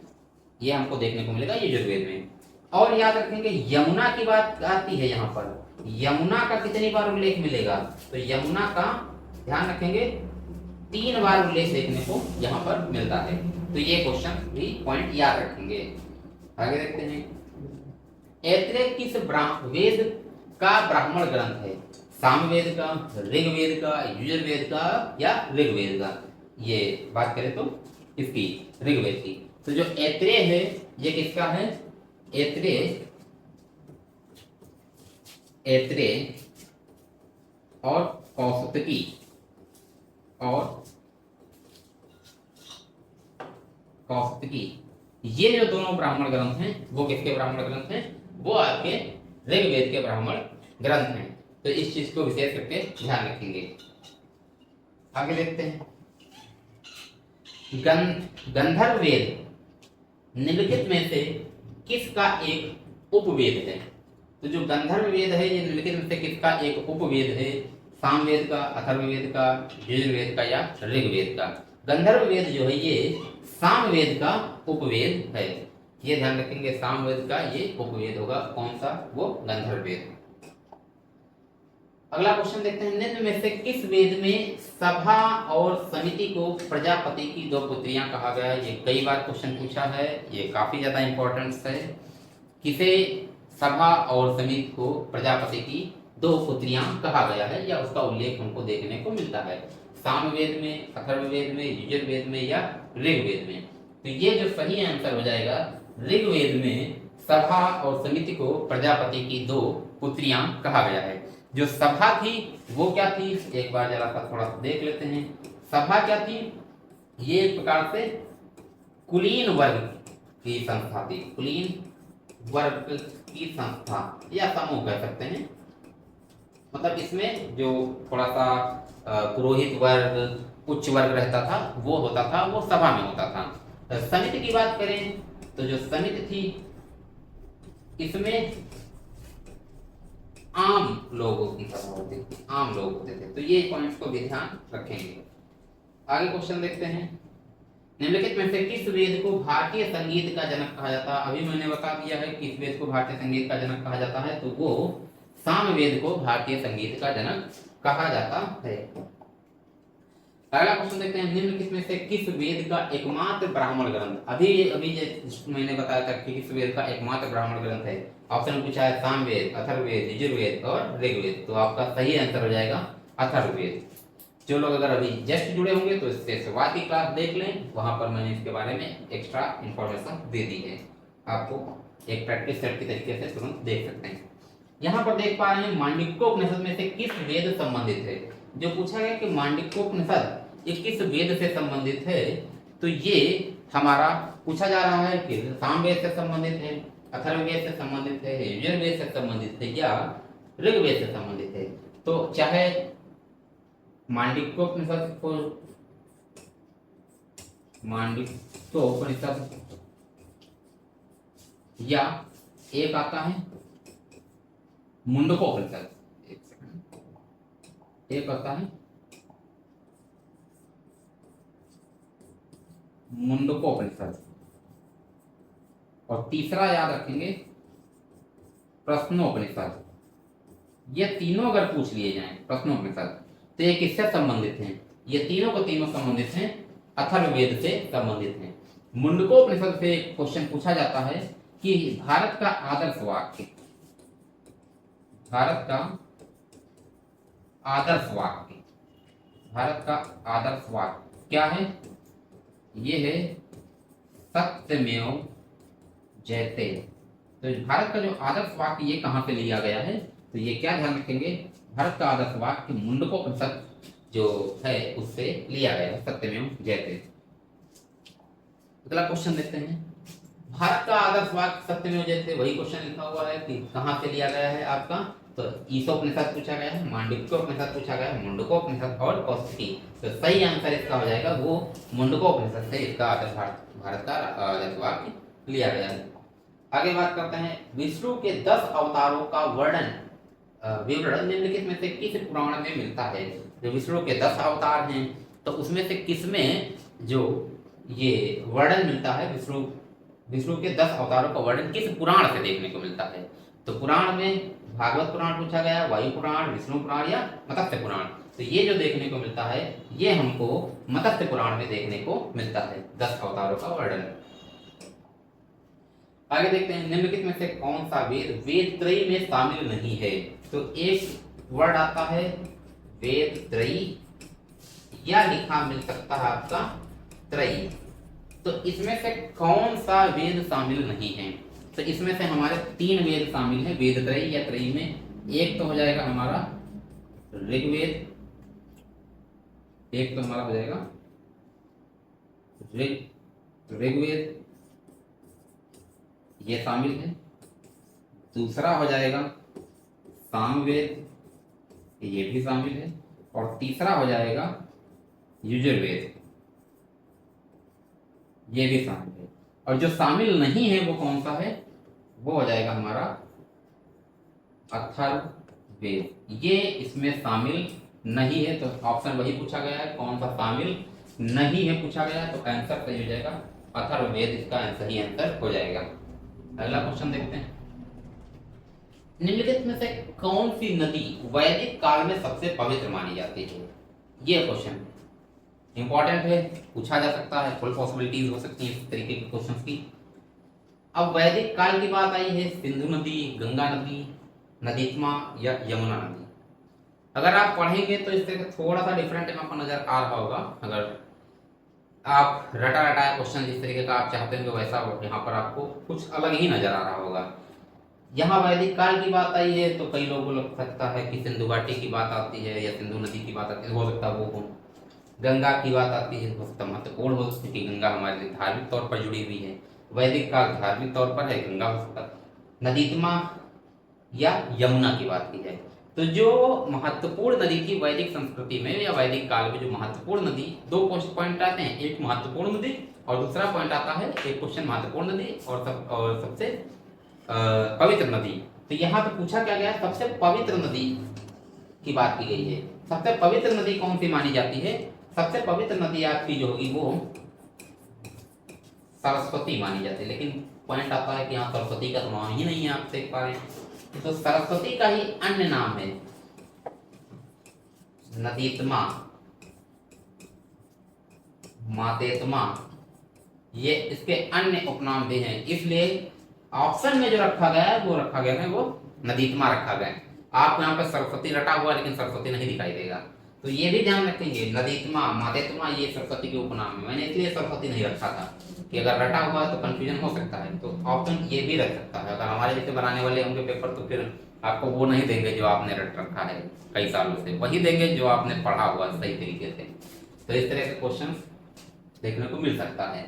ये हमको देखने को मिलेगा यजुर्वेद में। और याद रखेंगे यमुना की बात आती है यहाँ पर। यमुना का कितनी बार उल्लेख मिलेगा? तो यमुना का ध्यान रखेंगे 3 बार उल्लेख देखने को यहाँ पर मिलता है। तो ये क्वेश्चन भी पॉइंट याद रखेंगे। आगे देखते हैं, ऐत्रेय किस वेद का ब्राह्मण ग्रंथ है? सामवेद का, ऋग्वेद का, यजुर्वेद का या ऋग्वेद का? ये बात करें तो इसकी ऋग्वेद की। तो जो ऐत्रेय है ये किसका है? ऐत्रेय और कौसतकी, ये जो दोनों ब्राह्मण ग्रंथ हैं वो किसके ब्राह्मण ग्रंथ हैं? वो आपके ऋग्वेद के ब्राह्मण ग्रंथ हैं। तो इस चीज को विशेष करके ध्यान रखेंगे। आगे देखते हैं, गंधर्व वेद निम्नलिखित में से किसका एक उपवेद है? तो जो गंधर्व वेद है ये निम्नलिखित में से किसका एक उपवेद है? सामवेद का, अथर्ववेद का, यजुर्वेद का या ऋग्वेद का? गंधर्व वेद जो है ये सामवेद का उपवेद है। ये ध्यान रखेंगे, सामवेद का ये उपवेद होगा। कौन सा? वो गंधर्व वेद। अगला क्वेश्चन देखते हैं, निम्न में से किस वेद में सभा और समिति को प्रजापति की 2 पुत्रियां कहा गया है? ये कई बार क्वेश्चन पूछा है, ये काफी ज्यादा इंपॉर्टेंस है। किसे सभा और समिति को प्रजापति की 2 पुत्रियां कहा गया है या उसका उल्लेख हमको देखने को मिलता है? सामवेद में, अथर्ववेद में, यजुर्वेद में या ऋग्वेद में? तो ये जो सही आंसर हो जाएगा, ऋग्वेद में सभा और समिति को प्रजापति की 2 पुत्रियां कहा गया है। जो सभा थी वो क्या थी? एक बार जरा सा थोड़ा सा देख लेते हैं। सभा क्या थी? ये एक प्रकार से कुलीन वर्ग की संस्था थी। कुलीन वर्ग की संस्था या समूह कह सकते हैं। मतलब इसमें जो थोड़ा सा पुरोहित वर्ग, उच्च वर्ग रहता था, वो होता था, वो सभा में होता था। समिति की बात करें तो जो समिति थी इसमें आम लोगों की सभा होती थी, आम लोग होते थे। तो ये पॉइंट्स को भी ध्यान रखेंगे। आगे क्वेश्चन देखते हैं। निम्नलिखित में से किस वेद को भारतीय संगीत का जनक कहा जाता है? अभी मैंने बता दिया है किस वेद को भारतीय संगीत का जनक कहा जाता है, तो वो सामवेद को भारतीय संगीत का जनक कहा जाता है। अगला क्वेश्चन देखते हैं। निम्नलिखित में से किस वेद का एकमात्र ब्राह्मण ग्रंथ, अभी अभी मैंने बताया था कि किस वेद का एकमात्र ब्राह्मण ग्रंथ है। ऑप्शन में पूछा है सामवेद, अथर्ववेद, यजुर्वेद और ऋग्वेद। तो आपका सही आंसर हो जाएगा अथर्ववेद। जो लोग अगर अभी जस्ट जुड़े होंगे तो इससे शुरुआत की क्लास देख लें, वहां पर मैंने इसके बारे में एक्स्ट्रा इंफॉर्मेशन दे दी है, आपको एक प्रैक्टिस सेट के तरीके से तुरंत देख सकते हैं। यहाँ पर देख पा रहे हैं मांडुक्योपनिषद में से किस वेद संबंधित है। जो पूछा गया कि मांडुक्योपनिषद ये किस वेद से संबंधित है, तो ये हमारा पूछा जा रहा है कि सामवेद से संबंधित है, अथर्ववेद से संबंधित है, यजुर्वेद से संबंधित है या ऋग्वेद से संबंधित है। तो चाहे मांडुक्योपनिषद को मांडुक्योपनिषद या एक आता है मुंडकोपनिषद, एक आता है मुंडकोपनिषद और तीसरा याद रखेंगे प्रश्नोपनिषद। ये तीनों अगर पूछ लिए जाएं प्रश्नोपनिषद तो ये किससे संबंधित हैं? ये तीनों को तीनों संबंधित हैं, अथर्ववेद से संबंधित हैं। मुंडकोपनिषद से एक क्वेश्चन पूछा जाता है कि भारत का आदर्श वाक्य, भारत का आदर्श वाक्य, भारत का आदर्श वाक्य क्या है? ये है सत्यमेव जयते। तो भारत का जो आदर्श वाक्य ये कहां से लिया गया है, तो ये क्या ध्यान रखेंगे, भारत का आदर्श वाक्य मुंडकोपनिषद जो है उससे लिया गया है, सत्यमेव जयते। अगला क्वेश्चन देखते हैं। भारत का आदर्श वाक्य सत्यमेव जयते, वही क्वेश्चन लिखा हुआ है कि कहां से लिया गया है आपका, तो ईशोपनिषद पूछा गया है, मांडुक्योपनिषद पूछा गया है, मुंडकोपनिषद और कौशिकी। तो सही आंसर इसका हो जाएगा वो मुंडकोपनिषद से इसका आदर्श भारत का आदर्श वाक्य लिया गया है। आगे बात करते हैं। विष्णु के 10 अवतारों का विवरण निम्नलिखित में से किस पुराण में मिलता है? जो विष्णु के 10 अवतार हैं तो उसमें से किसमें जो ये वर्णन मिलता है, विष्णु के 10 अवतारों का वर्णन किस पुराण से देखने को मिलता है? तो पुराण में भागवत पुराण पूछा गया, वायु पुराण, विष्णु पुराण या मत्स्य पुराण। तो ये जो देखने को मिलता है ये हमको मत्स्य पुराण में देखने को मिलता है 10 अवतारों का वर्णन। आगे देखते हैं। निम्नलिखित में से कौन सा वेद वेद त्रयी में शामिल नहीं है? तो एक वर्ड आता है वेद त्रयी या लिखा मिल सकता है आपका त्रयी। तो इसमें से कौन सा वेद शामिल नहीं है? तो इसमें से हमारे 3 वेद शामिल हैं वेद त्रयी या त्रयी में। एक तो हो जाएगा हमारा ऋग्वेद, एक तो हमारा हो जाएगा ऋग्वेद, ये शामिल है। दूसरा हो जाएगा सामवेद, ये भी शामिल है। और तीसरा हो जाएगा यजुर्वेद, ये भी शामिल है। और जो शामिल नहीं है वो कौन सा है? वो हो जाएगा हमारा अथर्ववेद, ये इसमें शामिल नहीं है। तो ऑप्शन वही पूछा गया है, कौन सा शामिल नहीं है पूछा गया है, तो आंसर सही हो जाएगा अथर्ववेद, इसका सही आंसर हो जाएगा। अगला क्वेश्चन देखते हैं। निम्नलिखित में से कौन सी नदी वैदिक काल में सबसे पवित्र मानी जाती है? ये क्वेश्चन इंपॉर्टेंट है, पूछा जा सकता है, फुल पॉसिबिलिटीज हो सकती है इस तरीके के क्वेश्चंस की। अब वैदिक काल की बात आई है, सिंधु नदी, गंगा नदी, नदीत्मा या यमुना नदी। अगर आप पढ़ेंगे तो इससे थोड़ा सा डिफरेंट आपको नजर आ रहा होगा। अगर आप रटा रटाया क्वेश्चन जिस तरीके का आप चाहते होंगे वैसा यहाँ पर आपको कुछ अलग ही नजर आ रहा होगा। यहाँ वैदिक काल की बात आई है तो कई लोगों को लग सकता है कि सिंधु घाटी की बात आती है या सिंधु नदी की बात आती है, हो सकता है वो हो। गंगा की बात आती है, हो सकता महत्वपूर्ण हो सकती है, गंगा हमारे लिए धार्मिक तौर पर जुड़ी हुई है, वैदिक काल धार्मिक तौर पर है, गंगा हो सकता है। नदीत्मा या यमुना की बात की जाए तो जो महत्वपूर्ण नदी थी वैदिक संस्कृति में या वैदिक काल में, जो महत्वपूर्ण नदी, दो पॉइंट आते हैं, एक महत्वपूर्ण नदी और दूसरा पॉइंट आता है एक क्वेश्चन महत्वपूर्ण नदी और सबसे पवित्र नदी। तो यहाँ पे पूछा क्या गया, सबसे पवित्र नदी की बात की गई है। सबसे पवित्र नदी कौन सी मानी जाती है? सबसे पवित्र नदी आपकी जो होगी वो सरस्वती मानी जाती है। लेकिन पॉइंट आता है कि यहाँ सरस्वती का तो नाम ही नहीं है, आप देख पा रहे हैं। तो सरस्वती का ही अन्य नाम है नदीतमा, मातेतमा, ये इसके अन्य उपनाम भी हैं। इसलिए ऑप्शन में जो रखा गया है वो रखा गया है वो नदीतमा रखा गया है। आपको यहाँ पे सरस्वती रटा हुआ है लेकिन सरस्वती नहीं दिखाई देगा, तो ये भी ध्यान रखेंगे। नदीतमा, मातेतमा ये सरस्वती के उपनाम है। मैंने इसलिए सरस्वती नहीं रखा था कि अगर रटा हुआ है तो कंफ्यूजन हो सकता है, तो ऑप्शन ये भी रख सकता है। अगर हमारे जैसे बनाने वाले होंगे पेपर तो फिर आपको वो नहीं देंगे जो आपने रट रखा है कई सालों से, वही देंगे जो आपने पढ़ा हुआ सही तरीके से। तो इस तरह के क्वेश्चन देखने को मिल सकता है।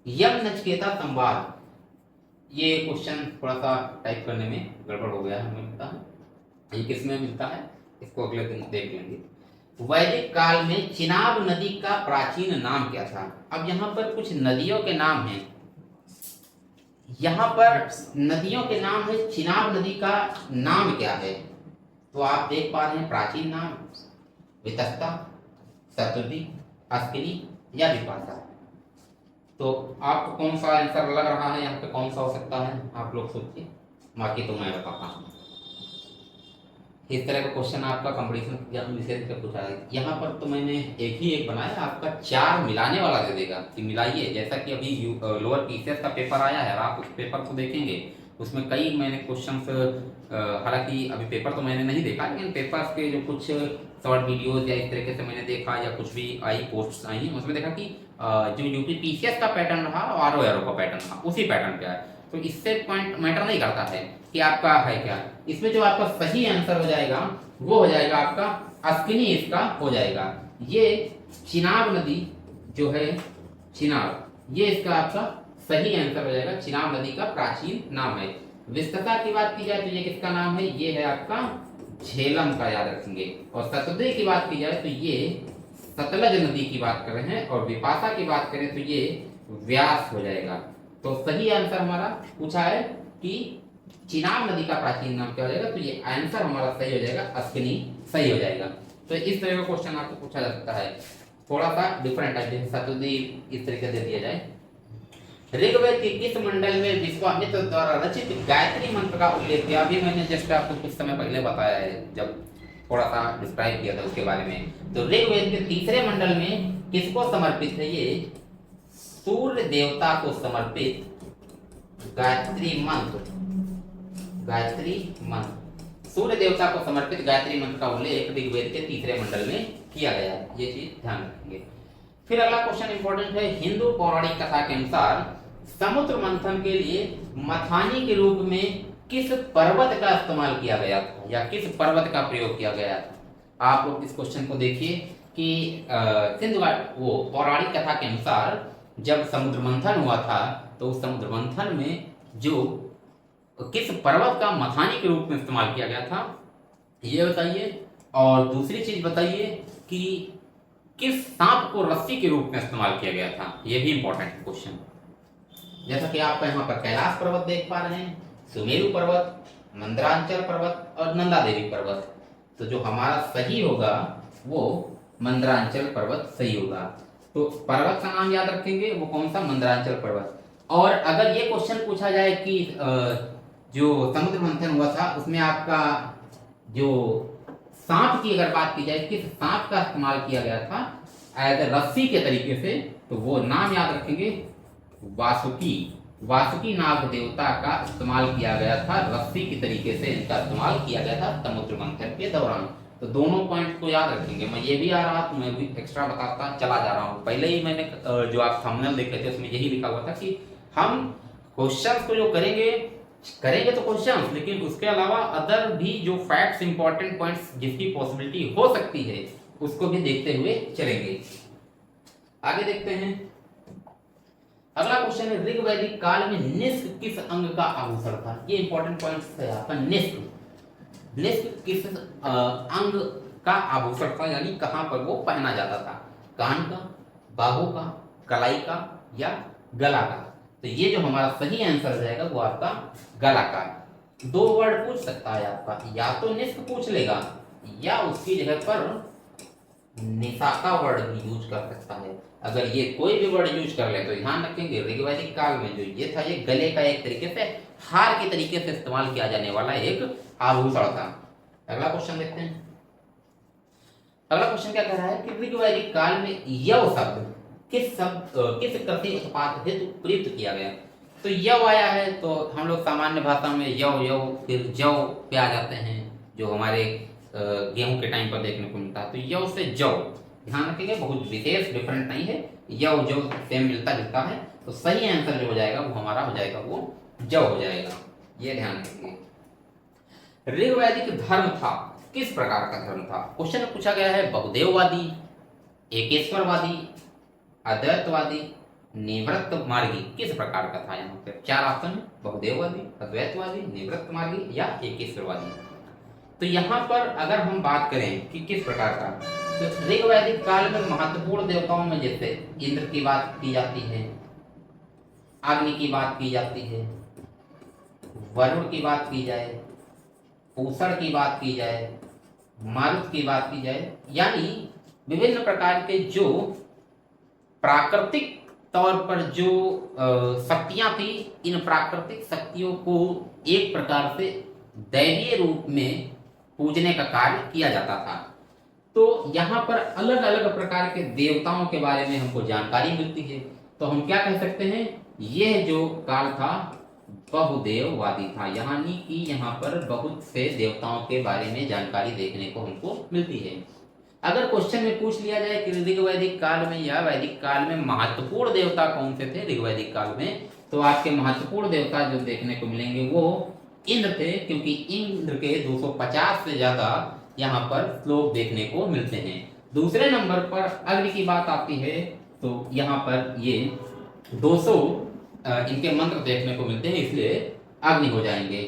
यम नचिकेता संवाद, ये क्वेश्चन थोड़ा सा टाइप करने में गड़बड़ हो गया है, हमें पता है। ये किस में मिलता है इसको अगले दिन देख लेंगे। वैदिक काल में चिनाब नदी का प्राचीन नाम क्या था? अब यहाँ पर कुछ नदियों के नाम हैं। यहाँ पर नदियों के नाम है, चिनाब नदी का नाम क्या है? तो आप देख पा रहे हैं प्राचीन नाम वितस्ता, शतुद्री, अस्किनी या विपाशा। तो आपको कौन सा आंसर लग रहा है यहाँ पे, कौन सा हो सकता है आप लोग सोचिए, बाकी तो मैं बताता हूँ। इस तरह का क्वेश्चन आपका कंपटीशन विषय से पूछा है। यहाँ पर तो मैंने एक बनाया, आपका 4 मिलाने वाला दे देगा कि मिलाइए। जैसा कि अभी लोअर पीसीएस का पेपर आया है, आप उस पेपर को देखेंगे, उसमें कई मैंने क्वेश्चंस, हालांकि अभी पेपर तो मैंने नहीं देखा, लेकिन पेपर्स के जो कुछ शॉर्ट वीडियोस या इस तरीके से मैंने देखा या कुछ भी आई पोस्ट्स आई हैं, उसमें देखा कि जो यूपी पीसीएस का पैटर्न रहा और आरओ एरो का पैटर्न रहा, उसी पैटर्न पे है। तो इससे पॉइंट मैटर नहीं करता है कि आपका है क्या। इसमें जो आपका सही आंसर हो जाएगा वो हो जाएगा आपका अस्किनी, इसका हो जाएगा। ये चिनाब नदी जो है, चिनाब, ये इसका आपका सही आंसर हो जाएगा। चिनाब नदी का प्राचीन नाम है। विस्तृता की बात की जाए तो ये किसका नाम है? ये है आपका झेलम का, याद रखेंगे। और शतुद्री की बात की जाए तो ये सतलज नदी की बात कर रहे हैं, और विपाशा की बात करें तो ये व्यास हो जाएगा। तो सही आंसर हमारा पूछा है कि चिनाब नदी का प्राचीन नाम क्या हो जाएगा, तो ये आंसर हमारा सही हो जाएगा, अस्किनी सही हो जाएगा। तो इस तरह का क्वेश्चन आपको पूछा जा सकता है, थोड़ा सा डिफरेंट है, जैसे शतुद्री इस तरीके से दे दिया जाए। ऋग्वेद के किस मंडल में विश्वामित्र द्वारा रचित गायत्री मंत्र का उल्लेख किया? अभी मैंने जस्ट आपको कुछ समय पहले बताया है, जब थोड़ा सा डिस्क्राइब किया था उसके बारे में। तो ऋग्वेद के 3 मंडल में किसको समर्पित है? ये सूर्य देवता को समर्पित गायत्री मंत्र, गायत्री मंत्र, सूर्य देवता को समर्पित गायत्री मंत्र का उल्लेख ऋग्वेद के 3 मंडल में किया गया है। ये चीज ध्यान रखेंगे। फिर अगला क्वेश्चन इंपॉर्टेंट है। हिंदू पौराणिक कथा के अनुसार समुद्र मंथन के लिए मथानी के रूप में किस पर्वत का इस्तेमाल किया गया था, या किस पर्वत का प्रयोग किया गया था? आप लोग इस क्वेश्चन को देखिए कि सिंधु घाट, वो पौराणिक कथा के अनुसार जब समुद्र मंथन हुआ था तो उस समुद्र मंथन में जो किस पर्वत का मथानी के रूप में इस्तेमाल किया गया था, ये बताइए। और दूसरी चीज बताइए कि किस सांप को रस्सी के रूप में इस्तेमाल किया गया था, ये भी इंपॉर्टेंट क्वेश्चन। जैसा कि आप यहाँ पर कैलाश पर्वत देख पा रहे हैं, सुमेरु पर्वत, मंदरांचल पर्वत और नंदा देवी पर्वत। तो जो हमारा सही होगा वो मंदरांचल पर्वत सही होगा। तो पर्वत का नाम याद रखेंगे, वो कौन सा? मंदरांचल पर्वत। और अगर ये क्वेश्चन पूछा जाए कि जो समुद्र मंथन हुआ था उसमें आपका जो सांप की अगर बात की जाए, किस सांप का इस्तेमाल किया गया था एज रस्सी के तरीके से, तो वो नाम याद रखेंगे, वासुकी। वासुकी नाग देवता का इस्तेमाल किया गया था, रस्सी की तरीके से इनका इस्तेमाल किया गया था समुद्र मंथन के दौरान। तो दोनों पॉइंट को याद रखेंगे। मैं ये भी आ रहा तो मैं भी एक्स्ट्रा बताता चला जा रहा हूँ। पहले ही मैंने जो आप थंबनेल देख रहे थे उसमें यही लिखा हुआ था कि हम क्वेश्चंस को जो करेंगे तो क्वेश्चंस, लेकिन उसके अलावा अदर भी जो फैक्ट्स, इंपॉर्टेंट पॉइंट्स जिसकी पॉसिबिलिटी हो सकती है उसको भी देखते हुए चलेंगे। आगे देखते हैं। अगला क्वेश्चन है, ऋग्वैदिक काल में निष्क किस अंग का आभूषण था? ये इंपॉर्टेंट पॉइंट है आपका। निष्क, निष्क किस अंग का आभूषण था, यानी कहां पर वो पहना जाता था, कान का, बाहू का, कलाई का या गला का। तो ये जो हमारा सही आंसर रहेगा वो आपका गला का। दो वर्ड पूछ सकता है आपका, या तो निष्क पूछ लेगा या उसकी जगह पर निशाका वर्ड भी यूज कर सकता है। अगर ये कोई भी वर्ड यूज कर ले तो ध्यान रखेंगे ऋग्वैदिक काल में जो ये था, ये गले का एक तरीके से हार के तरीके से इस्तेमाल किया जाने वाला एक आभूषण था। अगला क्वेश्चन देखते हैं। अगला क्वेश्चन क्या कह रहा है कि ऋग्वैदिक काल में यव शब्द किस कृषि उत्पाद हेतु प्रयुक्त किया गया। तो यव आया है तो हम लोग सामान्य भाषा में यव यव फिर जव पे आ जाते हैं, जो हमारे गेहूं के टाइम पर देखने को मिलता है। तो यव से जव, ध्यान रखिएगा बहुत विशेष डिफरेंट नहीं है, यव जव सेम मिलता जुलता है। तो सही आंसर जो हो जाएगा वो हमारा हो जाएगा वो जव हो जाएगा, ये ध्यान रखिए। ऋग्वैदिक धर्म था किस प्रकार का धर्म था। क्वेश्चन में पूछा गया है बहुदेववादी, एकेश्वरवादी, अद्वैतवादी, निवृत्त मार्गी, किस प्रकार का था। यहाँ पे चार ऑप्शन है, बहुदेववादी, अद्वैतवादी, निवृत्त मार्गी या एकेश्वरवादी। तो यहाँ पर अगर हम बात करें कि किस प्रकार का, तो ऋग्वैदिक काल में महत्वपूर्ण देवताओं में जैसे इंद्र की बात की जाती है, अग्नि की बात की जाती है, वरुण की बात की जाए, पूषण की बात की जाए, मारुत की बात की जाए, यानी विभिन्न प्रकार के जो प्राकृतिक तौर पर जो शक्तियां थी, इन प्राकृतिक शक्तियों को एक प्रकार से दैवीय रूप में पूजने का कार्य किया जाता था। तो यहाँ पर अलग अलग प्रकार के देवताओं के बारे में हमको जानकारी मिलती है। तो हम क्या कह सकते हैं, यह जो काल था बहुदेववादी था, यानी कि यहाँ पर बहुत से देवताओं के बारे में जानकारी देखने को हमको मिलती है। अगर क्वेश्चन में पूछ लिया जाए कि ऋग्वैदिक काल में या वैदिक काल में महत्वपूर्ण देवता कौन से थे ऋग्वैदिक काल में, तो आपके महत्वपूर्ण देवता जो देखने को मिलेंगे वो इंद्र थे, क्योंकि इंद्र के 250 से ज्यादा यहाँ पर श्लोक देखने को मिलते हैं। दूसरे नंबर पर अग्नि की बात आती है, तो यहाँ पर ये 200 इनके मंत्र देखने को मिलते हैं, इसलिए अग्नि हो जाएंगे।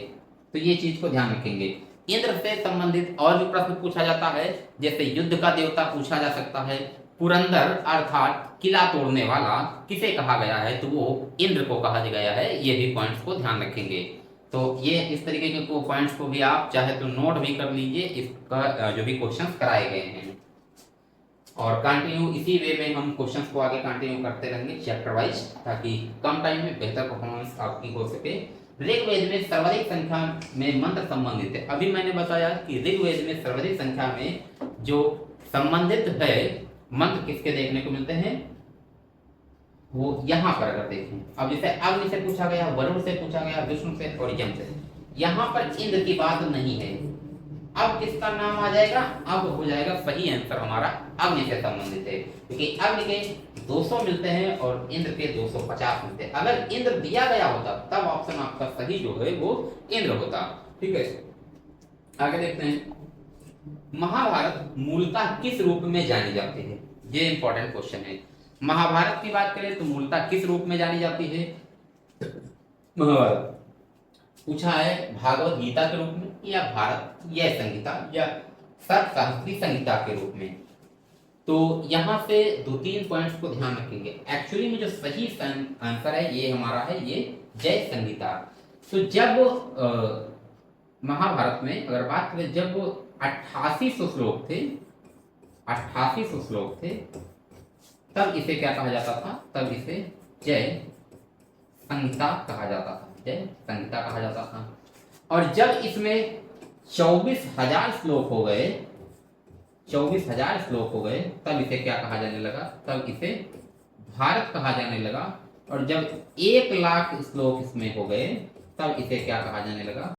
तो ये चीज को ध्यान रखेंगे। इंद्र से संबंधित और भी प्रश्न पूछा जाता है, जैसे युद्ध का देवता पूछा जा सकता है, पुरंदर अर्थात किला तोड़ने वाला किसे कहा गया है, तो वो इंद्र को कहा गया है। ये भी पॉइंट्स को ध्यान रखेंगे। तो ये इस तरीके के पॉइंट्स को भी आप चाहे तो नोट भी कर लीजिए, इसका जो भी क्वेश्चंस कराए गए हैं। और कंटिन्यू इसी वे में हम क्वेश्चंस को आगे कंटिन्यू करते रहेंगे चैप्टर वाइज, ताकि कम टाइम में बेहतर परफॉर्मेंस आपकी हो सके। ऋग्वेद में सर्वाधिक संख्या में मंत्र संबंधित है। अभी मैंने बताया कि ऋग्वेद में सर्वाधिक संख्या में जो संबंधित है मंत्र किसके देखने को मिलते हैं, वो यहाँ पर अगर देखें, अब जैसे अग्नि से पूछा गया, वरुण से पूछा गया, विष्णु से और यम से, यहाँ पर इंद्र की बात नहीं है। अब किसका नाम आ जाएगा, अब हो जाएगा सही आंसर हमारा अग्नि से संबंधित है, क्योंकि अग्नि के 200 मिलते हैं और इंद्र के 250 मिलते हैं। अगर इंद्र दिया गया होता तब ऑप्शन आपका सही जो है वो इंद्र होता। ठीक है, आगे देखते हैं। महाभारत मूलतः किस रूप में जानी जाती है, ये इंपॉर्टेंट क्वेश्चन है। महाभारत की बात करें तो मूलतः किस रूप में जानी जाती है। महाभारत पूछा है भागवत गीता के रूप में, या भारत या संहिता या सप्तसाहस्री संहिता के रूप में। तो यहाँ से 2-3 पॉइंट्स को ध्यान रखेंगे। एक्चुअली में जो सही आंसर है ये हमारा है, ये जय संहिता। तो जब महाभारत में अगर बात करें, जब 8800 श्लोक थे, 8800 श्लोक थे, तब इसे क्या कहा जाता था, तब इसे जय संहिता कहा जाता था, जय संहिता कहा जाता था। और जब इसमें 24,000 श्लोक हो गए, 24,000 श्लोक हो गए, तब इसे क्या कहा जाने लगा, तब इसे भारत कहा जाने लगा। और जब 1 लाख श्लोक इसमें हो गए, तब इसे क्या कहा जाने लगा,